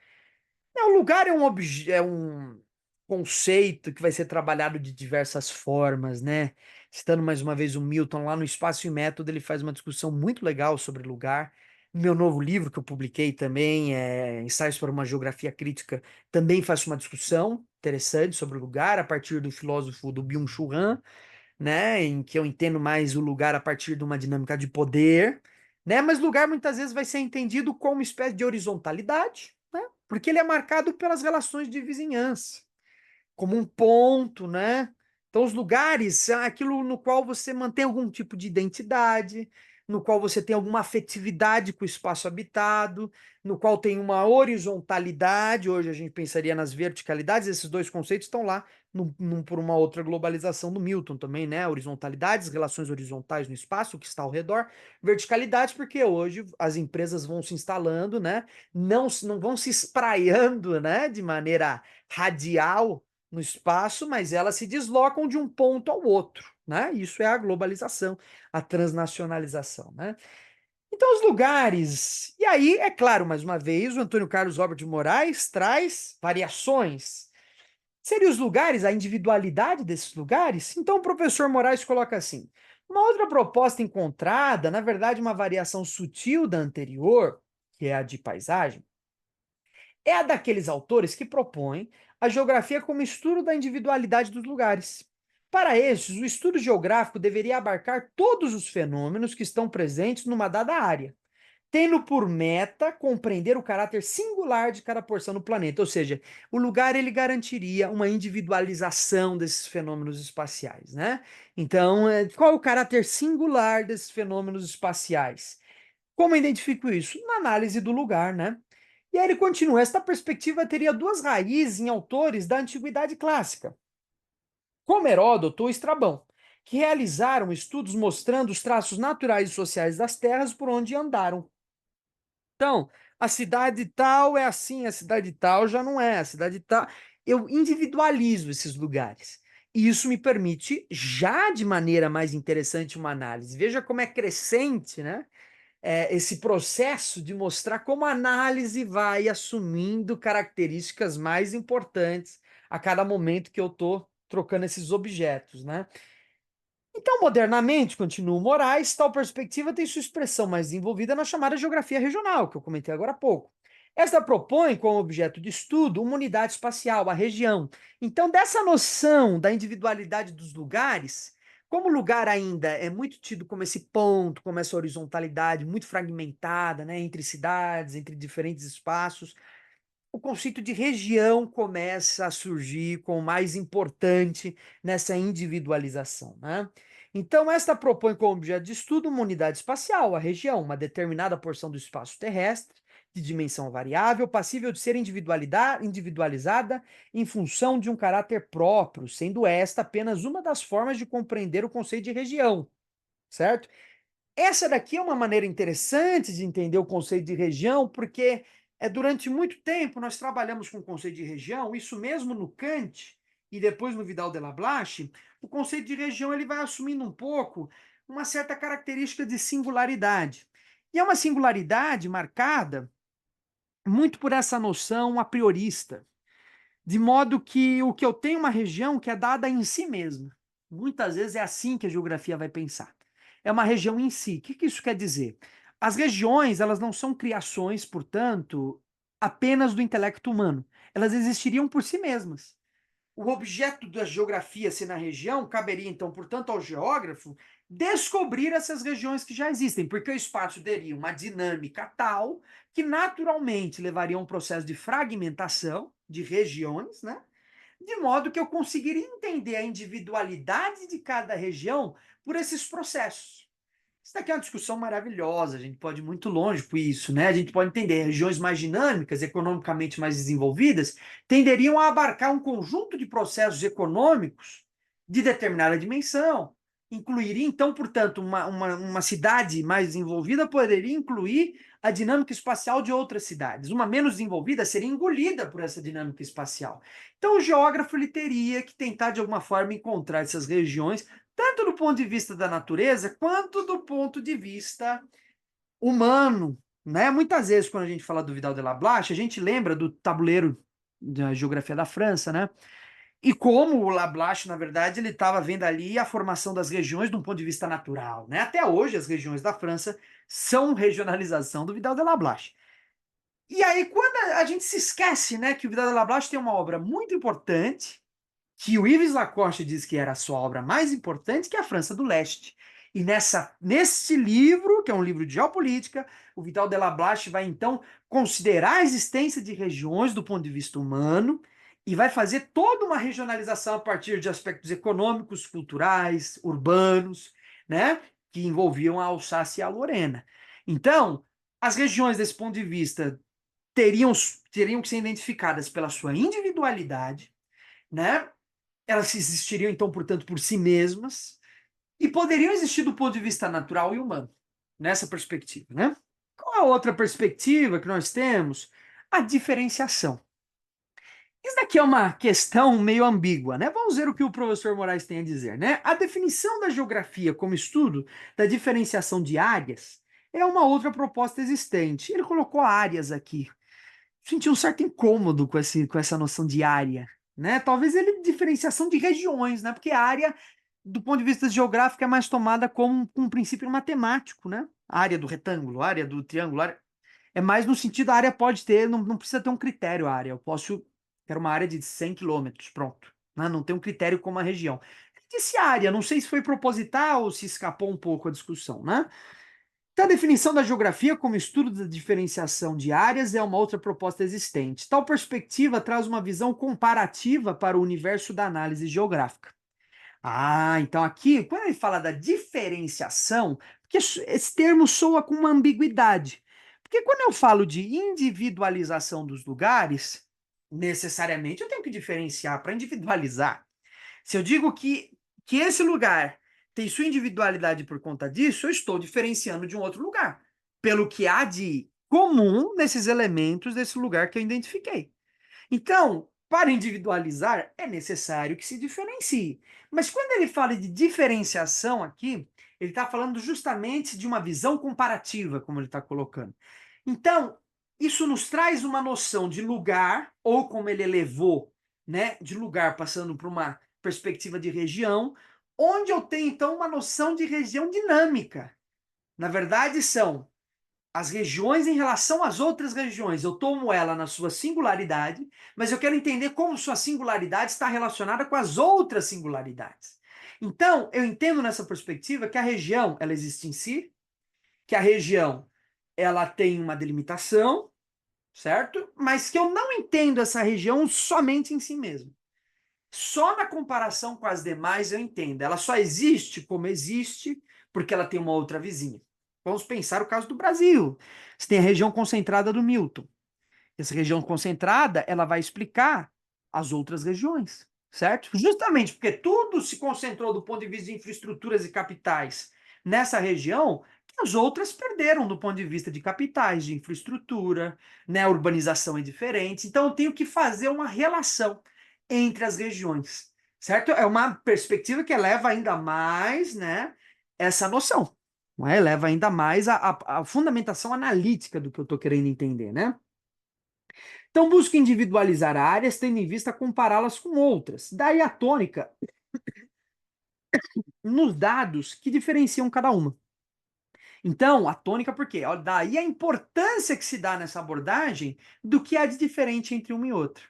O lugar é um conceito que vai ser trabalhado de diversas formas, né? Citando mais uma vez o Milton, lá no Espaço e Método, ele faz uma discussão muito legal sobre lugar. No meu novo livro, que eu publiquei também, Ensaios para uma Geografia Crítica, também faço uma discussão interessante sobre o lugar, a partir do filósofo do Byung-Chul Han, né? Em que eu entendo mais o lugar a partir de uma dinâmica de poder, né? Mas lugar muitas vezes vai ser entendido como uma espécie de horizontalidade, né? Porque ele é marcado pelas relações de vizinhança, como um ponto, né? Então, os lugares são aquilo no qual você mantém algum tipo de identidade, no qual você tem alguma afetividade com o espaço habitado, no qual tem uma horizontalidade. Hoje a gente pensaria nas verticalidades, esses dois conceitos estão lá por uma outra globalização do Milton também, né? Horizontalidades, relações horizontais no espaço, o que está ao redor, verticalidades, porque hoje as empresas vão se instalando, né? Não vão se espraiando, né? De maneira radial no espaço, mas elas se deslocam de um ponto ao outro, né? Isso é a globalização, a transnacionalização, né? Então, os lugares. E aí, é claro, mais uma vez, o Antônio Carlos Robert de Moraes traz variações. Seriam os lugares, a individualidade desses lugares? Então, o professor Moraes coloca assim: uma outra proposta encontrada, na verdade, uma variação sutil da anterior, que é a de paisagem, é a daqueles autores que propõem a geografia como estudo da individualidade dos lugares. Para estes, o estudo geográfico deveria abarcar todos os fenômenos que estão presentes numa dada área, tendo por meta compreender o caráter singular de cada porção do planeta, ou seja, o lugar ele garantiria uma individualização desses fenômenos espaciais, né? Então, qual é o caráter singular desses fenômenos espaciais? Como eu identifico isso? Na análise do lugar, né? E aí ele continua: esta perspectiva teria duas raízes em autores da antiguidade clássica, como Heródoto ou Estrabão, que realizaram estudos mostrando os traços naturais e sociais das terras por onde andaram. Então, a cidade tal é assim, a cidade tal já não é, a cidade tal. Eu individualizo esses lugares. E isso me permite, já de maneira mais interessante, uma análise. Veja como é crescente, né? Esse processo de mostrar como a análise vai assumindo características mais importantes a cada momento que eu estou trocando esses objetos, né? Então, modernamente, continua o Moraes, tal perspectiva tem sua expressão mais desenvolvida na chamada geografia regional, que eu comentei agora há pouco. Esta propõe como objeto de estudo uma unidade espacial, a região. Então, dessa noção da individualidade dos lugares, Como o lugar ainda é muito tido como esse ponto, como essa horizontalidade muito fragmentada, né, entre cidades, entre diferentes espaços, o conceito de região começa a surgir como mais importante nessa individualização, né? Então, esta propõe como objeto de estudo uma unidade espacial, a região, uma determinada porção do espaço terrestre, de dimensão variável, passível de ser individualizada em função de um caráter próprio, sendo esta apenas uma das formas de compreender o conceito de região, certo? Essa daqui é uma maneira interessante de entender o conceito de região, porque durante muito tempo nós trabalhamos com o conceito de região, isso mesmo no Kant e depois no Vidal de la Blache, o conceito de região ele vai assumindo um pouco uma certa característica de singularidade. E é uma singularidade marcada muito por essa noção a priorista, de modo que o que eu tenho é uma região que é dada em si mesma. Muitas vezes é assim que a geografia vai pensar. É uma região em si. O que que isso quer dizer? As regiões, elas não são criações, portanto, apenas do intelecto humano. Elas existiriam por si mesmas. O objeto da geografia ser na região caberia, então, portanto, ao geógrafo descobrir essas regiões que já existem, porque o espaço teria uma dinâmica tal que naturalmente levaria a um processo de fragmentação de regiões, né? De modo que eu conseguiria entender a individualidade de cada região por esses processos. Isso daqui é uma discussão maravilhosa, a gente pode ir muito longe por isso, né? A gente pode entender regiões mais dinâmicas, economicamente mais desenvolvidas, tenderiam a abarcar um conjunto de processos econômicos de determinada dimensão. Incluiria, então, portanto, uma cidade mais desenvolvida poderia incluir a dinâmica espacial de outras cidades. Uma menos desenvolvida seria engolida por essa dinâmica espacial. Então, o geógrafo ele teria que tentar, de alguma forma, encontrar essas regiões tanto do ponto de vista da natureza, quanto do ponto de vista humano, né? Muitas vezes, quando a gente fala do Vidal de la Blache, a gente lembra do tabuleiro da geografia da França, né? E como o Lablache, na verdade, ele estava vendo ali a formação das regiões de um ponto de vista natural, né? Até hoje, as regiões da França são regionalização do Vidal de la Blache. E aí, quando a gente se esquece, né, que o Vidal de la Blache tem uma obra muito importante, que o Yves Lacoste diz que era a sua obra mais importante, que é a França do Leste. E nesse livro, que é um livro de geopolítica, o Vidal de la Blache vai então considerar a existência de regiões do ponto de vista humano e vai fazer toda uma regionalização a partir de aspectos econômicos, culturais, urbanos, né, que envolviam a Alsácia e a Lorena. Então, as regiões desse ponto de vista teriam que ser identificadas pela sua individualidade, né? Elas existiriam, então, portanto, por si mesmas, e poderiam existir do ponto de vista natural e humano, nessa perspectiva, né? Qual a outra perspectiva que nós temos? A diferenciação. Isso daqui é uma questão meio ambígua, né? Vamos ver o que o professor Moraes tem a dizer, né? A definição da geografia como estudo da diferenciação de áreas é uma outra proposta existente. Ele colocou áreas aqui. Senti um certo incômodo com essa noção de área, né? Talvez ele diferenciação de regiões, né? Porque a área, do ponto de vista geográfico, é mais tomada como um princípio matemático, né? A área do retângulo, a área do triângulo, é mais no sentido, a área pode ter, não precisa ter um critério a área. Eu posso ter uma área de 100 quilômetros, pronto. Né? Não tem um critério como a região. Disse área, não sei se foi proposital ou se escapou um pouco a discussão, né? Então, a definição da geografia como estudo da diferenciação de áreas é uma outra proposta existente. Tal perspectiva traz uma visão comparativa para o universo da análise geográfica. Ah, então aqui, quando ele fala da diferenciação, porque esse termo soa com uma ambiguidade. Porque quando eu falo de individualização dos lugares, necessariamente eu tenho que diferenciar para individualizar. Se eu digo que esse lugar tem sua individualidade por conta disso, eu estou diferenciando de um outro lugar, pelo que há de comum nesses elementos desse lugar que eu identifiquei. Então, para individualizar, é necessário que se diferencie. Mas quando ele fala de diferenciação aqui, ele está falando justamente de uma visão comparativa, como ele está colocando. Então, isso nos traz uma noção de lugar, ou como ele elevou, né, de lugar, passando para uma perspectiva de região, onde eu tenho, então, uma noção de região dinâmica. Na verdade, são as regiões em relação às outras regiões. Eu tomo ela na sua singularidade, mas eu quero entender como sua singularidade está relacionada com as outras singularidades. Então, eu entendo nessa perspectiva que a região, ela existe em si, que a região, ela tem uma delimitação, certo? Mas que eu não entendo essa região somente em si mesma. Só na comparação com as demais eu entendo. Ela só existe como existe porque ela tem uma outra vizinha. Vamos pensar o caso do Brasil. Você tem a região concentrada do Milton. Essa região concentrada, ela vai explicar as outras regiões, certo? Justamente porque tudo se concentrou do ponto de vista de infraestruturas e capitais nessa região, que as outras perderam do ponto de vista de capitais, de infraestrutura, né? A urbanização é diferente. Então eu tenho que fazer uma relação entre as regiões, certo? É uma perspectiva que eleva ainda mais, né, essa noção, não é? Eleva ainda mais a fundamentação analítica do que eu estou querendo entender, né? Então, busca individualizar áreas, tendo em vista compará-las com outras. Daí a tônica nos dados que diferenciam cada uma. Então, a tônica por quê? Ó, daí a importância que se dá nessa abordagem do que há de diferente entre uma e outra.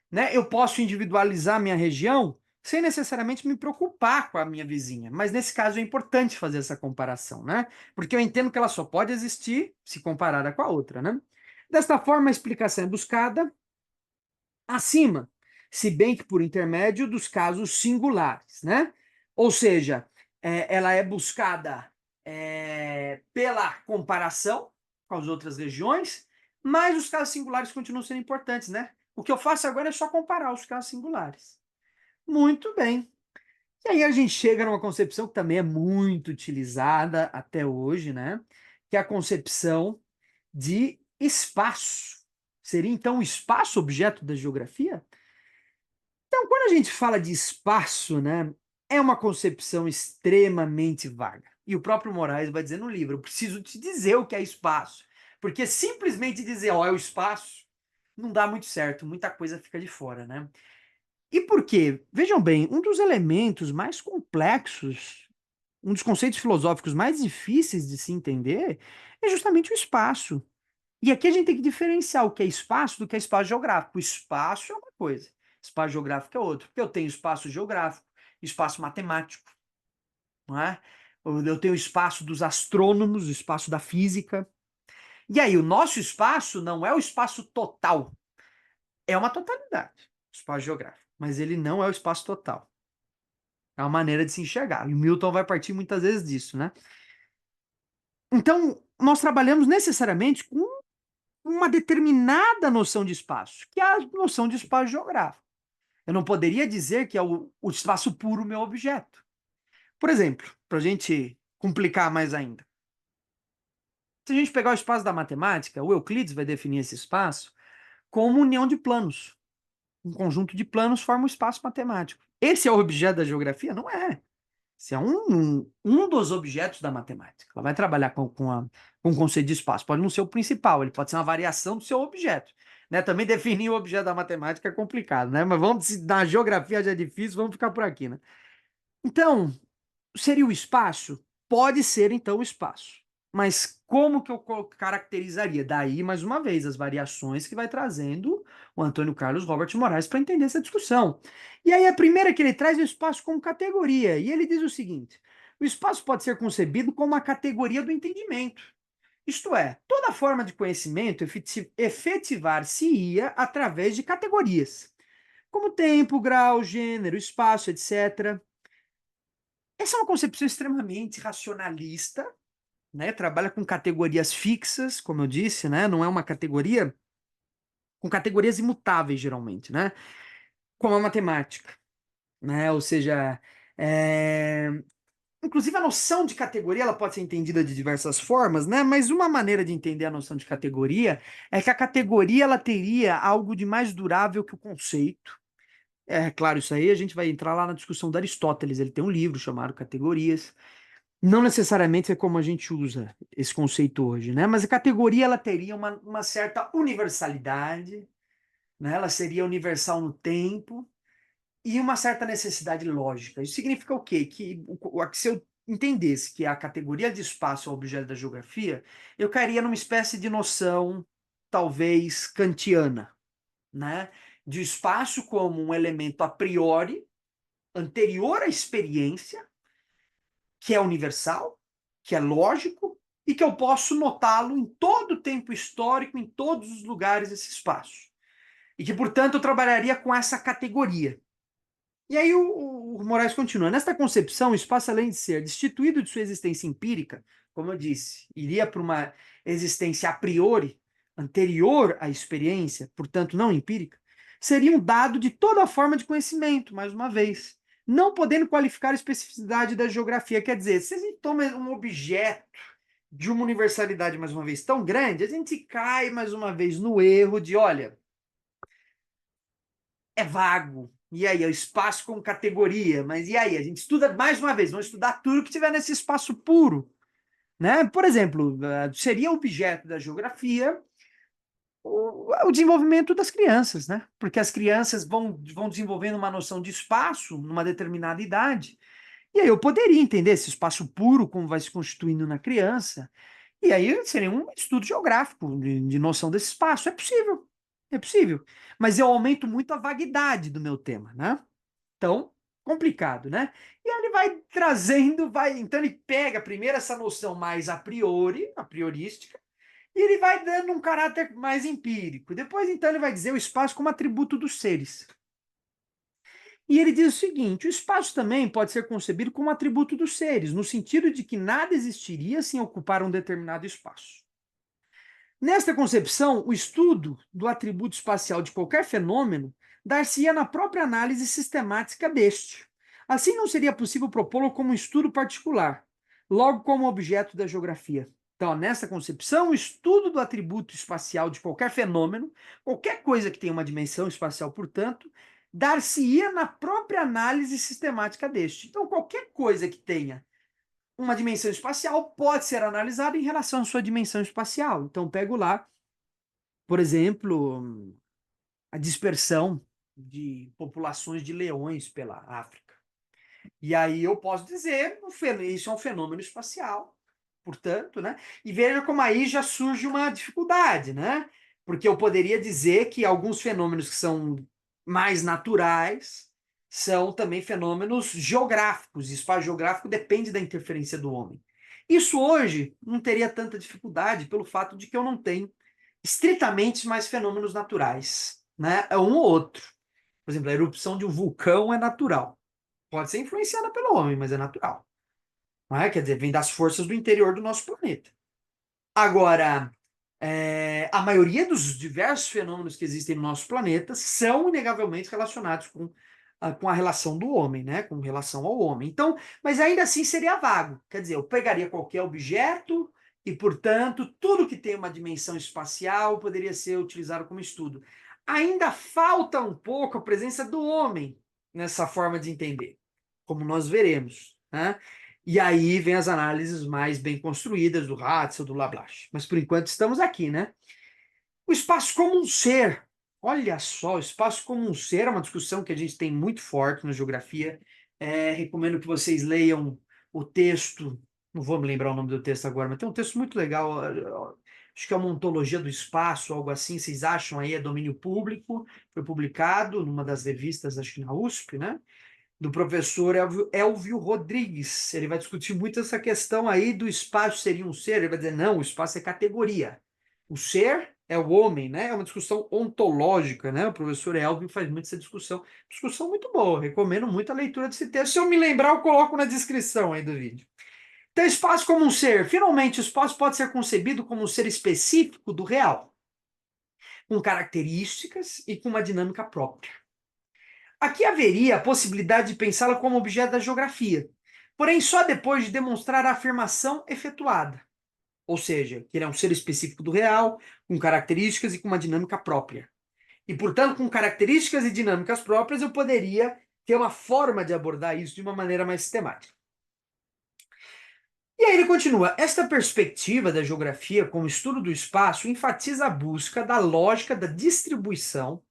Né? Eu posso individualizar minha região sem necessariamente me preocupar com a minha vizinha, mas nesse caso é importante fazer essa comparação, né? Porque eu entendo que ela só pode existir se comparada com a outra, né? Desta forma, a explicação é buscada acima, se bem que por intermédio dos casos singulares, né? Ou seja, ela é buscada pela comparação com as outras regiões, mas os casos singulares continuam sendo importantes, né? O que eu faço agora é só comparar os casos singulares. Muito bem. E aí a gente chega numa concepção que também é muito utilizada até hoje, né? Que é a concepção de espaço. Seria então o espaço objeto da geografia? Então, quando a gente fala de espaço, né, é uma concepção extremamente vaga. E o próprio Moraes vai dizer no livro: eu preciso te dizer o que é espaço. Porque simplesmente dizer, ó, é o espaço, não dá muito certo, muita coisa fica de fora, né? E por quê? Vejam bem, um dos elementos mais complexos, um dos conceitos filosóficos mais difíceis de se entender é justamente o espaço. E aqui a gente tem que diferenciar o que é espaço do que é espaço geográfico. O espaço é uma coisa, espaço geográfico é outra. Porque eu tenho espaço geográfico, espaço matemático, não é? Eu tenho o espaço dos astrônomos, o espaço da física. E aí, o nosso espaço não é o espaço total, é uma totalidade, o espaço geográfico. Mas ele não é o espaço total. É uma maneira de se enxergar. E o Milton vai partir muitas vezes disso, né? Então, nós trabalhamos necessariamente com uma determinada noção de espaço, que é a noção de espaço geográfico. Eu não poderia dizer que é o espaço puro meu objeto. Por exemplo, para a gente complicar mais ainda, se a gente pegar o espaço da matemática, o Euclides vai definir esse espaço como união de planos. Um conjunto de planos forma um espaço matemático. Esse é o objeto da geografia? Não é. Esse é um dos objetos da matemática. Ela vai trabalhar com o conceito de espaço. Pode não ser o principal, ele pode ser uma variação do seu objeto. Né? Também definir o objeto da matemática é complicado, né? Mas vamos, na geografia já é difícil, vamos ficar por aqui, né? Então, seria o espaço? Pode ser, então, o espaço. Mas como que eu caracterizaria? Daí, mais uma vez, as variações que vai trazendo o Antônio Carlos Robert Moraes para entender essa discussão. E aí, a primeira que ele traz é o espaço como categoria. E ele diz o seguinte: o espaço pode ser concebido como uma categoria do entendimento. Isto é, toda forma de conhecimento efetivar-se-ia através de categorias, como tempo, grau, gênero, espaço, etc. Essa é uma concepção extremamente racionalista, né? Trabalha com categorias fixas, como eu disse, né? Não é uma categoria com categorias imutáveis, geralmente, né? Como a matemática, né? Ou seja, é... inclusive a noção de categoria ela pode ser entendida de diversas formas, né? Mas uma maneira de entender a noção de categoria é que a categoria ela teria algo de mais durável que o conceito. É claro, isso aí a gente vai entrar lá na discussão de Aristóteles. Ele tem um livro chamado Categorias. Não necessariamente é como a gente usa esse conceito hoje, né? Mas a categoria ela teria uma certa universalidade, né? Ela seria universal no tempo e uma certa necessidade lógica. Isso significa o quê? Que se eu entendesse que a categoria de espaço é o objeto da geografia, eu cairia numa espécie de noção, talvez kantiana, né? De espaço como um elemento a priori, anterior à experiência, que é universal, que é lógico, e que eu posso notá-lo em todo o tempo histórico, em todos os lugares desse espaço. E que, portanto, eu trabalharia com essa categoria. E aí o Moraes continua. Nesta concepção, o espaço, além de ser destituído de sua existência empírica, como eu disse, iria para uma existência a priori, anterior à experiência, portanto não empírica, seria um dado de toda forma de conhecimento, mais uma vez, não podendo qualificar a especificidade da geografia. Quer dizer, se a gente toma um objeto de uma universalidade, mais uma vez, tão grande, a gente cai, mais uma vez, no erro de, olha, é vago. E aí, é o espaço como categoria. Mas e aí? A gente estuda mais uma vez, vamos estudar tudo que tiver nesse espaço puro. Né? Por exemplo, seria objeto da geografia o desenvolvimento das crianças, né? Porque as crianças vão desenvolvendo uma noção de espaço numa determinada idade. E aí eu poderia entender esse espaço puro, como vai se constituindo na criança. E aí seria um estudo geográfico de noção desse espaço. É possível. É possível. Mas eu aumento muito a vaguidade do meu tema, né? Então, complicado, né? E aí ele vai trazendo, então ele pega primeiro essa noção mais a priori, a priorística, e ele vai dando um caráter mais empírico. Depois, então, ele vai dizer o espaço como atributo dos seres. E ele diz o seguinte: o espaço também pode ser concebido como atributo dos seres, no sentido de que nada existiria sem ocupar um determinado espaço. Nesta concepção, o estudo do atributo espacial de qualquer fenômeno dar-se-ia na própria análise sistemática deste. Assim, não seria possível propô-lo como um estudo particular, logo como objeto da geografia. Então, nessa concepção, o estudo do atributo espacial de qualquer fenômeno, qualquer coisa que tenha uma dimensão espacial, portanto, dar-se-ia na própria análise sistemática deste. Então, qualquer coisa que tenha uma dimensão espacial pode ser analisada em relação à sua dimensão espacial. Então, pego lá, por exemplo, a dispersão de populações de leões pela África. E aí eu posso dizer, isso é um fenômeno espacial, portanto, né? E veja como aí já surge uma dificuldade, né? Porque eu poderia dizer que alguns fenômenos que são mais naturais são também fenômenos geográficos. E espaço geográfico depende da interferência do homem. Isso hoje não teria tanta dificuldade pelo fato de que eu não tenho estritamente mais fenômenos naturais, né? É um ou outro. Por exemplo, a erupção de um vulcão é natural. Pode ser influenciada pelo homem, mas é natural. Não é? Quer dizer, vem das forças do interior do nosso planeta. Agora, a maioria dos diversos fenômenos que existem no nosso planeta são inegavelmente relacionados com a relação do homem, né? Com relação ao homem. Então, mas ainda assim seria vago. Quer dizer, eu pegaria qualquer objeto e, portanto, tudo que tem uma dimensão espacial poderia ser utilizado como estudo. Ainda falta um pouco a presença do homem nessa forma de entender, como nós veremos, né? E aí vem as análises mais bem construídas do Ratzel, do Lablache. Mas por enquanto estamos aqui, né? O espaço como um ser. Olha só, o espaço como um ser é uma discussão que a gente tem muito forte na geografia. Recomendo que vocês leiam o texto, não vou me lembrar o nome do texto agora, mas tem um texto muito legal, acho que é uma ontologia do espaço, algo assim, vocês acham aí, é domínio público, foi publicado numa das revistas, acho que na USP, né? Do professor Elvio Rodrigues. Ele vai discutir muito essa questão aí do espaço seria um ser. Ele vai dizer, não, o espaço é categoria. O ser é o homem, né? É uma discussão ontológica, né? O professor Elvio faz muito essa discussão. Discussão muito boa, recomendo muito a leitura desse texto. Se eu me lembrar, eu coloco na descrição aí do vídeo. Então, espaço como um ser. Finalmente, o espaço pode ser concebido como um ser específico do real, com características e com uma dinâmica própria. Aqui haveria a possibilidade de pensá-la como objeto da geografia, porém só depois de demonstrar a afirmação efetuada, ou seja, que ele é um ser específico do real, com características e com uma dinâmica própria. E, portanto, com características e dinâmicas próprias, eu poderia ter uma forma de abordar isso de uma maneira mais sistemática. E aí ele continua: esta perspectiva da geografia como estudo do espaço enfatiza a busca da lógica da distribuição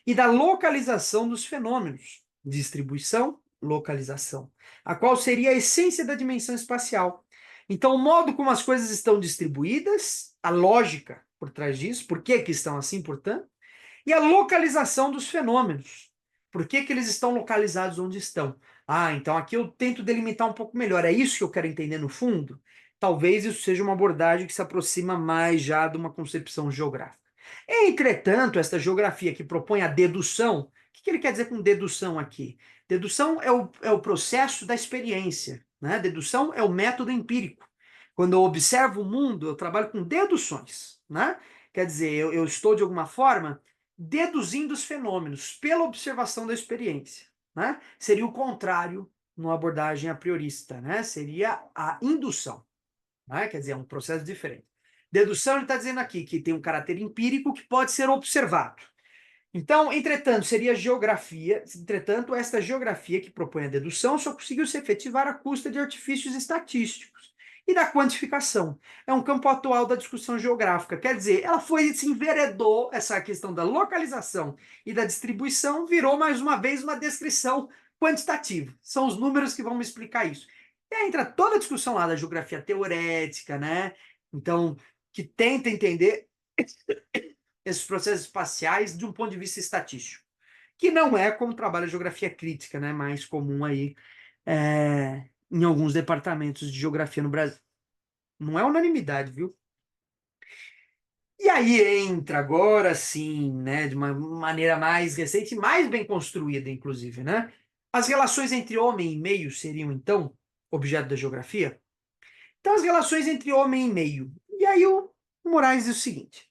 e da localização dos fenômenos. Distribuição, localização, a qual seria a essência da dimensão espacial. Então, o modo como as coisas estão distribuídas, a lógica por trás disso, por que que estão assim, portanto, e a localização dos fenômenos. Por que que eles estão localizados onde estão? Ah, então aqui eu tento delimitar um pouco melhor. É isso que eu quero entender no fundo? Talvez isso seja uma abordagem que se aproxima mais já de uma concepção geográfica. Entretanto, esta geografia que propõe a dedução, o que ele quer dizer com dedução aqui? Dedução é o processo da experiência, né? Dedução é o método empírico. Quando eu observo o mundo, eu trabalho com deduções, né? Quer dizer, eu estou, de alguma forma, deduzindo os fenômenos pela observação da experiência, né? Seria o contrário numa abordagem a priorista, né? Seria a indução, né? Quer dizer, é um processo diferente. Dedução, ele está dizendo aqui que tem um caráter empírico que pode ser observado. Então, entretanto, seria geografia. Entretanto, esta geografia que propõe a dedução só conseguiu se efetivar à custa de artifícios estatísticos e da quantificação. É um campo atual da discussão geográfica. Quer dizer, ela se enveredou, essa questão da localização e da distribuição virou mais uma vez uma descrição quantitativa. São os números que vão me explicar isso. E aí entra toda a discussão lá da geografia teorética, né? Então, que tenta entender esses processos espaciais de um ponto de vista estatístico, que não é como trabalha a geografia crítica, né, mais comum aí em alguns departamentos de geografia no Brasil. Não é unanimidade, viu? E aí entra agora sim, né, de uma maneira mais recente, mais bem construída, inclusive, né? As relações entre homem e meio seriam, então, objeto da geografia? Então, as relações entre homem e meio. E aí o Moraes diz o seguinte: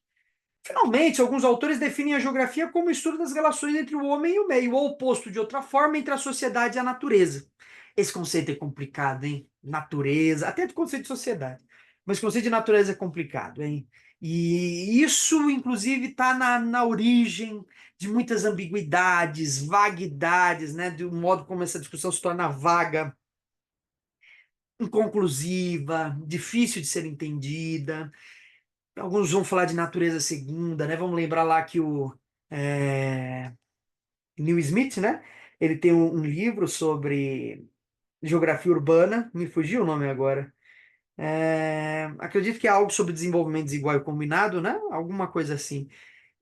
finalmente, alguns autores definem a geografia como o estudo das relações entre o homem e o meio, ou posto de outra forma entre a sociedade e a natureza. Esse conceito é complicado, hein? Natureza, até o conceito de sociedade. Mas o conceito de natureza é complicado, hein? E isso, inclusive, está na origem de muitas ambiguidades, vaguidades, né? Do modo como essa discussão se torna vaga, inconclusiva, difícil de ser entendida. Alguns vão falar de natureza segunda, né? Vamos lembrar lá que o é, Neil Smith, né? Ele tem um livro sobre geografia urbana, me fugiu o nome agora. Acredito que é algo sobre desenvolvimento desigual e combinado, né? Alguma coisa assim.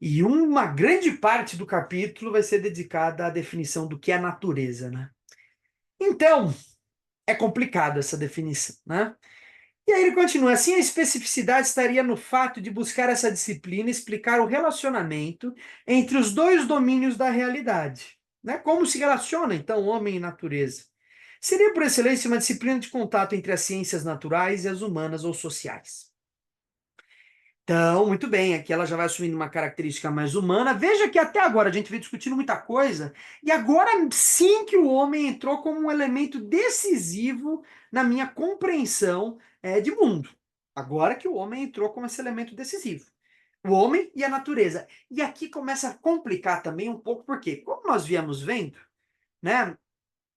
E uma grande parte do capítulo vai ser dedicada à definição do que é natureza, né? Então, é complicado essa definição, né? E aí ele continua, assim a especificidade estaria no fato de buscar essa disciplina explicar o relacionamento entre os dois domínios da realidade, né? Como se relaciona, então, homem e natureza. Seria, por excelência, uma disciplina de contato entre as ciências naturais e as humanas ou sociais. Então, muito bem, aqui ela já vai assumindo uma característica mais humana. Veja que até agora a gente veio discutindo muita coisa, e agora sim que o homem entrou como um elemento decisivo na minha compreensão de mundo. Agora que o homem entrou como esse elemento decisivo. O homem e a natureza. E aqui começa a complicar também um pouco, porque, como nós viemos vendo, né,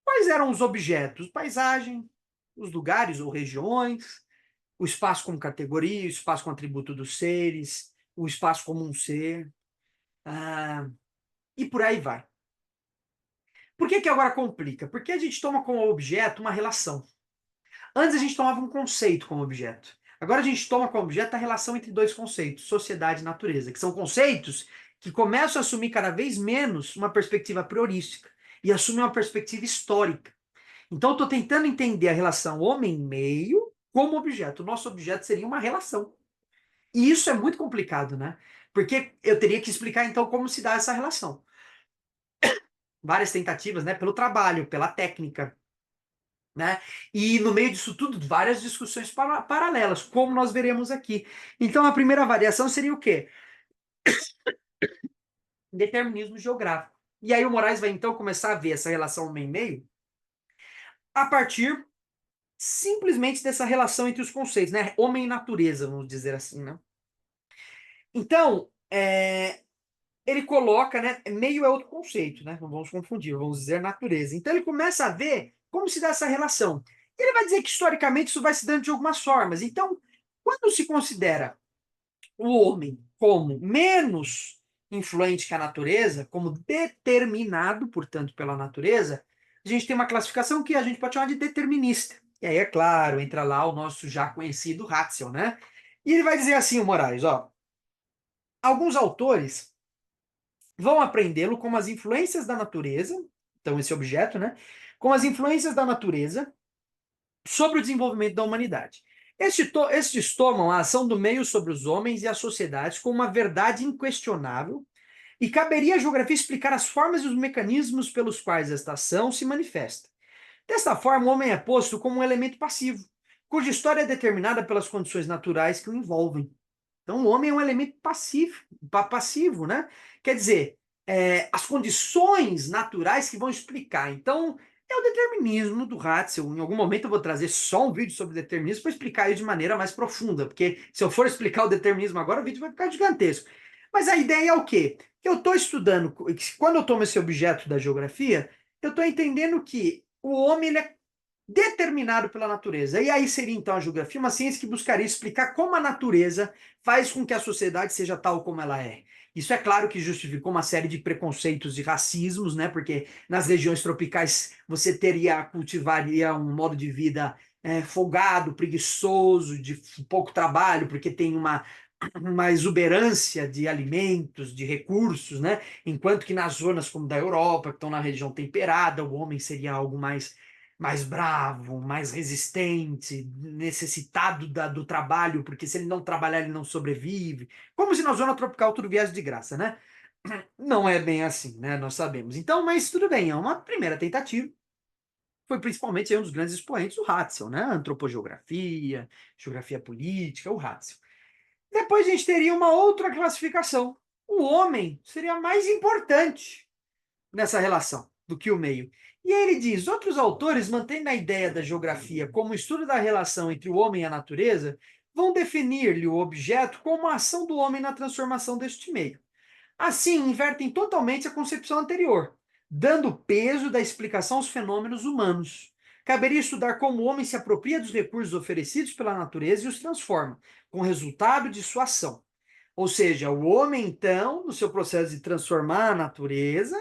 quais eram os objetos? Paisagem, os lugares ou regiões, o espaço como categoria, o espaço como atributo dos seres, o espaço como um ser, ah, e por aí vai. Por que agora complica? Porque a gente toma como objeto uma relação. Antes a gente tomava um conceito como objeto. Agora a gente toma como objeto a relação entre dois conceitos, sociedade e natureza, que são conceitos que começam a assumir cada vez menos uma perspectiva priorística e assumem uma perspectiva histórica. Então eu estou tentando entender a relação homem-meio como objeto. O nosso objeto seria uma relação. E isso é muito complicado, né? Porque eu teria que explicar então como se dá essa relação. Várias tentativas, né? Pelo trabalho, pela técnica, né? E no meio disso tudo, várias discussões paralelas, como nós veremos aqui. Então a primeira variação seria o quê? Determinismo geográfico. E aí o Moraes vai então começar a ver essa relação meio-meio a partir simplesmente dessa relação entre os conceitos, né? Homem e natureza, vamos dizer assim, né? Então, ele coloca, né? Meio é outro conceito, né? Não vamos confundir, vamos dizer natureza. Então ele começa a ver como se dá essa relação. Ele vai dizer que historicamente isso vai se dando de algumas formas. Então, quando se considera o homem como menos influente que a natureza, como determinado, portanto, pela natureza, a gente tem uma classificação que a gente pode chamar de determinista. E aí, é claro, entra lá o nosso já conhecido Ratzel, né? E ele vai dizer assim, o Moraes, ó, alguns autores vão aprendê-lo como as influências da natureza, então esse objeto, né, com as influências da natureza sobre o desenvolvimento da humanidade. Estes tomam a ação do meio sobre os homens e as sociedades como uma verdade inquestionável, e caberia à geografia explicar as formas e os mecanismos pelos quais esta ação se manifesta. Desta forma, o homem é posto como um elemento passivo, cuja história é determinada pelas condições naturais que o envolvem. Então, o homem é um elemento passivo, né? Quer dizer, as condições naturais que vão explicar. Então, é o determinismo do Ratzel. Em algum momento eu vou trazer só um vídeo sobre determinismo para explicar isso de maneira mais profunda, porque se eu for explicar o determinismo agora, o vídeo vai ficar gigantesco. Mas a ideia é o quê? Eu estou estudando, quando eu tomo esse objeto da geografia, eu estou entendendo que o homem ele é determinado pela natureza. E aí seria então a geografia uma ciência que buscaria explicar como a natureza faz com que a sociedade seja tal como ela é. Isso é claro que justificou uma série de preconceitos e racismos, né? Porque nas regiões tropicais você cultivaria um modo de vida folgado, preguiçoso, de pouco trabalho, porque tem uma exuberância de alimentos, de recursos, né? Enquanto que nas zonas como da Europa, que estão na região temperada, o homem seria algo mais bravo, mais resistente, necessitado do trabalho, porque se ele não trabalhar, ele não sobrevive. Como se na zona tropical tudo viesse de graça, né? Não é bem assim, né? Nós sabemos. Então, mas tudo bem, é uma primeira tentativa. Foi principalmente aí um dos grandes expoentes, o Ratzel, né? Antropogeografia, geografia política, o Ratzel. Depois a gente teria uma outra classificação. O homem seria mais importante nessa relação do que o meio. E aí ele diz: outros autores mantendo a ideia da geografia como estudo da relação entre o homem e a natureza, vão definir-lhe o objeto como a ação do homem na transformação deste meio. Assim, invertem totalmente a concepção anterior, dando peso da explicação aos fenômenos humanos. Caberia estudar como o homem se apropria dos recursos oferecidos pela natureza e os transforma, com o resultado de sua ação. Ou seja, o homem, então, no seu processo de transformar a natureza,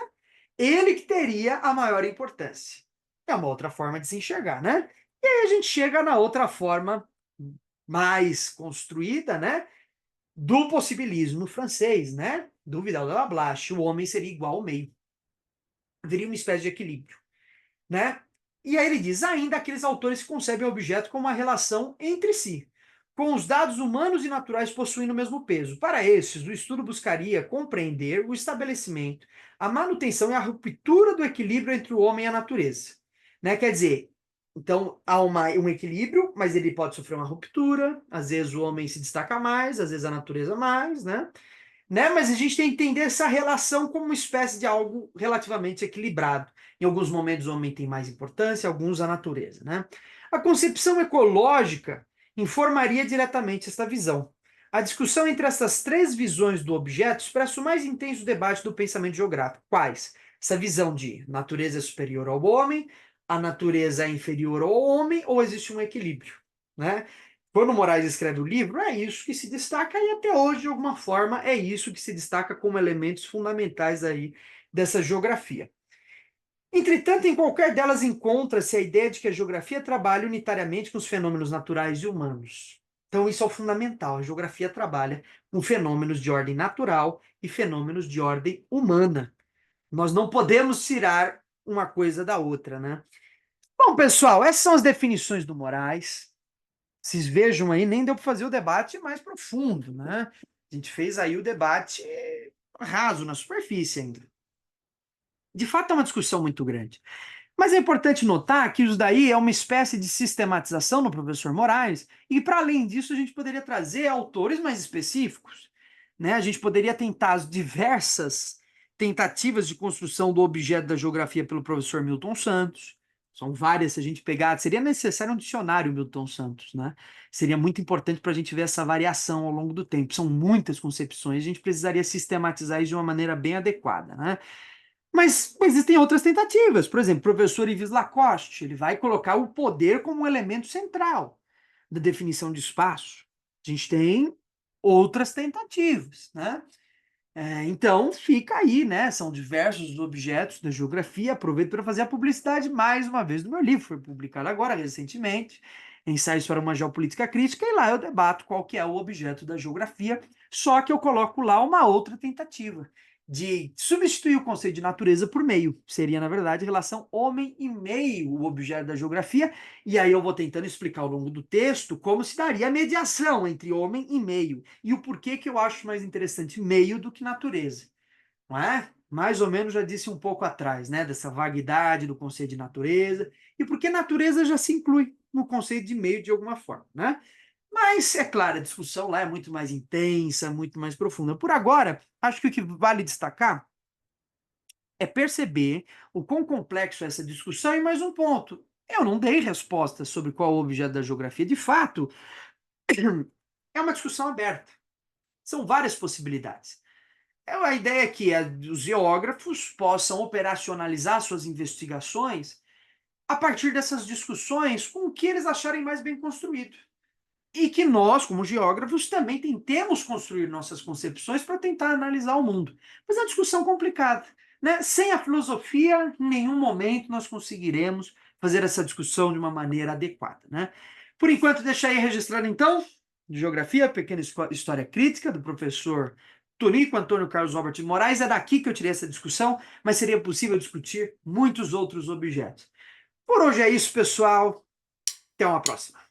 ele que teria a maior importância. É uma outra forma de se enxergar, né? E aí a gente chega na outra forma mais construída, né? Do possibilismo francês, né? Do Vidal de Lablache. O homem seria igual ao meio. Haveria uma espécie de equilíbrio, né? E aí ele diz, ainda aqueles autores que concebem o objeto como uma relação entre si, com os dados humanos e naturais possuindo o mesmo peso. Para esses, o estudo buscaria compreender o estabelecimento, a manutenção e a ruptura do equilíbrio entre o homem e a natureza. Né? Quer dizer, então há um equilíbrio, mas ele pode sofrer uma ruptura, às vezes o homem se destaca mais, às vezes a natureza mais, né? Mas a gente tem que entender essa relação como uma espécie de algo relativamente equilibrado. Em alguns momentos o homem tem mais importância, alguns a natureza, né? A concepção ecológica informaria diretamente esta visão. A discussão entre essas três visões do objeto expressa o mais intenso debate do pensamento geográfico. Quais? Essa visão de natureza é superior ao homem, a natureza é inferior ao homem, ou existe um equilíbrio, né? Quando Moraes escreve o livro, é isso que se destaca, e até hoje, de alguma forma, é isso que se destaca como elementos fundamentais aí dessa geografia. Entretanto, em qualquer delas encontra-se a ideia de que a geografia trabalha unitariamente com os fenômenos naturais e humanos. Então, isso é o fundamental. A geografia trabalha com fenômenos de ordem natural e fenômenos de ordem humana. Nós não podemos tirar uma coisa da outra, né? Bom, pessoal, essas são as definições do Moraes. Vocês vejam aí, nem deu para fazer o debate mais profundo, né? A gente fez aí o debate raso, na superfície ainda. De fato, é uma discussão muito grande. Mas é importante notar que isso daí é uma espécie de sistematização no professor Moraes, e para além disso, a gente poderia trazer autores mais específicos, né? A gente poderia tentar as diversas tentativas de construção do objeto da geografia pelo professor Milton Santos. São várias, se a gente pegar, seria necessário um dicionário Milton Santos, né? Seria muito importante para a gente ver essa variação ao longo do tempo. São muitas concepções, a gente precisaria sistematizar isso de uma maneira bem adequada, né? Mas existem outras tentativas. Por exemplo, o professor Yves Lacoste, ele vai colocar o poder como um elemento central da definição de espaço. A gente tem outras tentativas, né? Então, fica aí, né? São diversos objetos da geografia. Aproveito para fazer a publicidade mais uma vez do meu livro. Foi publicado agora, recentemente, Ensaios para uma Geopolítica Crítica, e lá eu debato qual que é o objeto da geografia, só que eu coloco lá uma outra tentativa, de substituir o conceito de natureza por meio. Seria, na verdade, relação homem e meio, o objeto da geografia, e aí eu vou tentando explicar ao longo do texto como se daria a mediação entre homem e meio, e o porquê que eu acho mais interessante meio do que natureza, não é? Mais ou menos já disse um pouco atrás, né, dessa vaguidade do conceito de natureza, e porque natureza já se inclui no conceito de meio de alguma forma, né? Mas, é claro, a discussão lá é muito mais intensa, muito mais profunda. Por agora, acho que o que vale destacar é perceber o quão complexo é essa discussão e mais um ponto. Eu não dei resposta sobre qual é o objeto da geografia. De fato, é uma discussão aberta. São várias possibilidades. A ideia é que os geógrafos possam operacionalizar suas investigações a partir dessas discussões com o que eles acharem mais bem construído. E que nós, como geógrafos, também tentemos construir nossas concepções para tentar analisar o mundo. Mas é uma discussão complicada, né? Sem a filosofia, em nenhum momento nós conseguiremos fazer essa discussão de uma maneira adequada, né? Por enquanto, deixa aí registrado, então, de Geografia, Pequena História Crítica, do professor Tonico Antônio Carlos Robert de Moraes. É daqui que eu tirei essa discussão, mas seria possível discutir muitos outros objetos. Por hoje é isso, pessoal. Até uma próxima.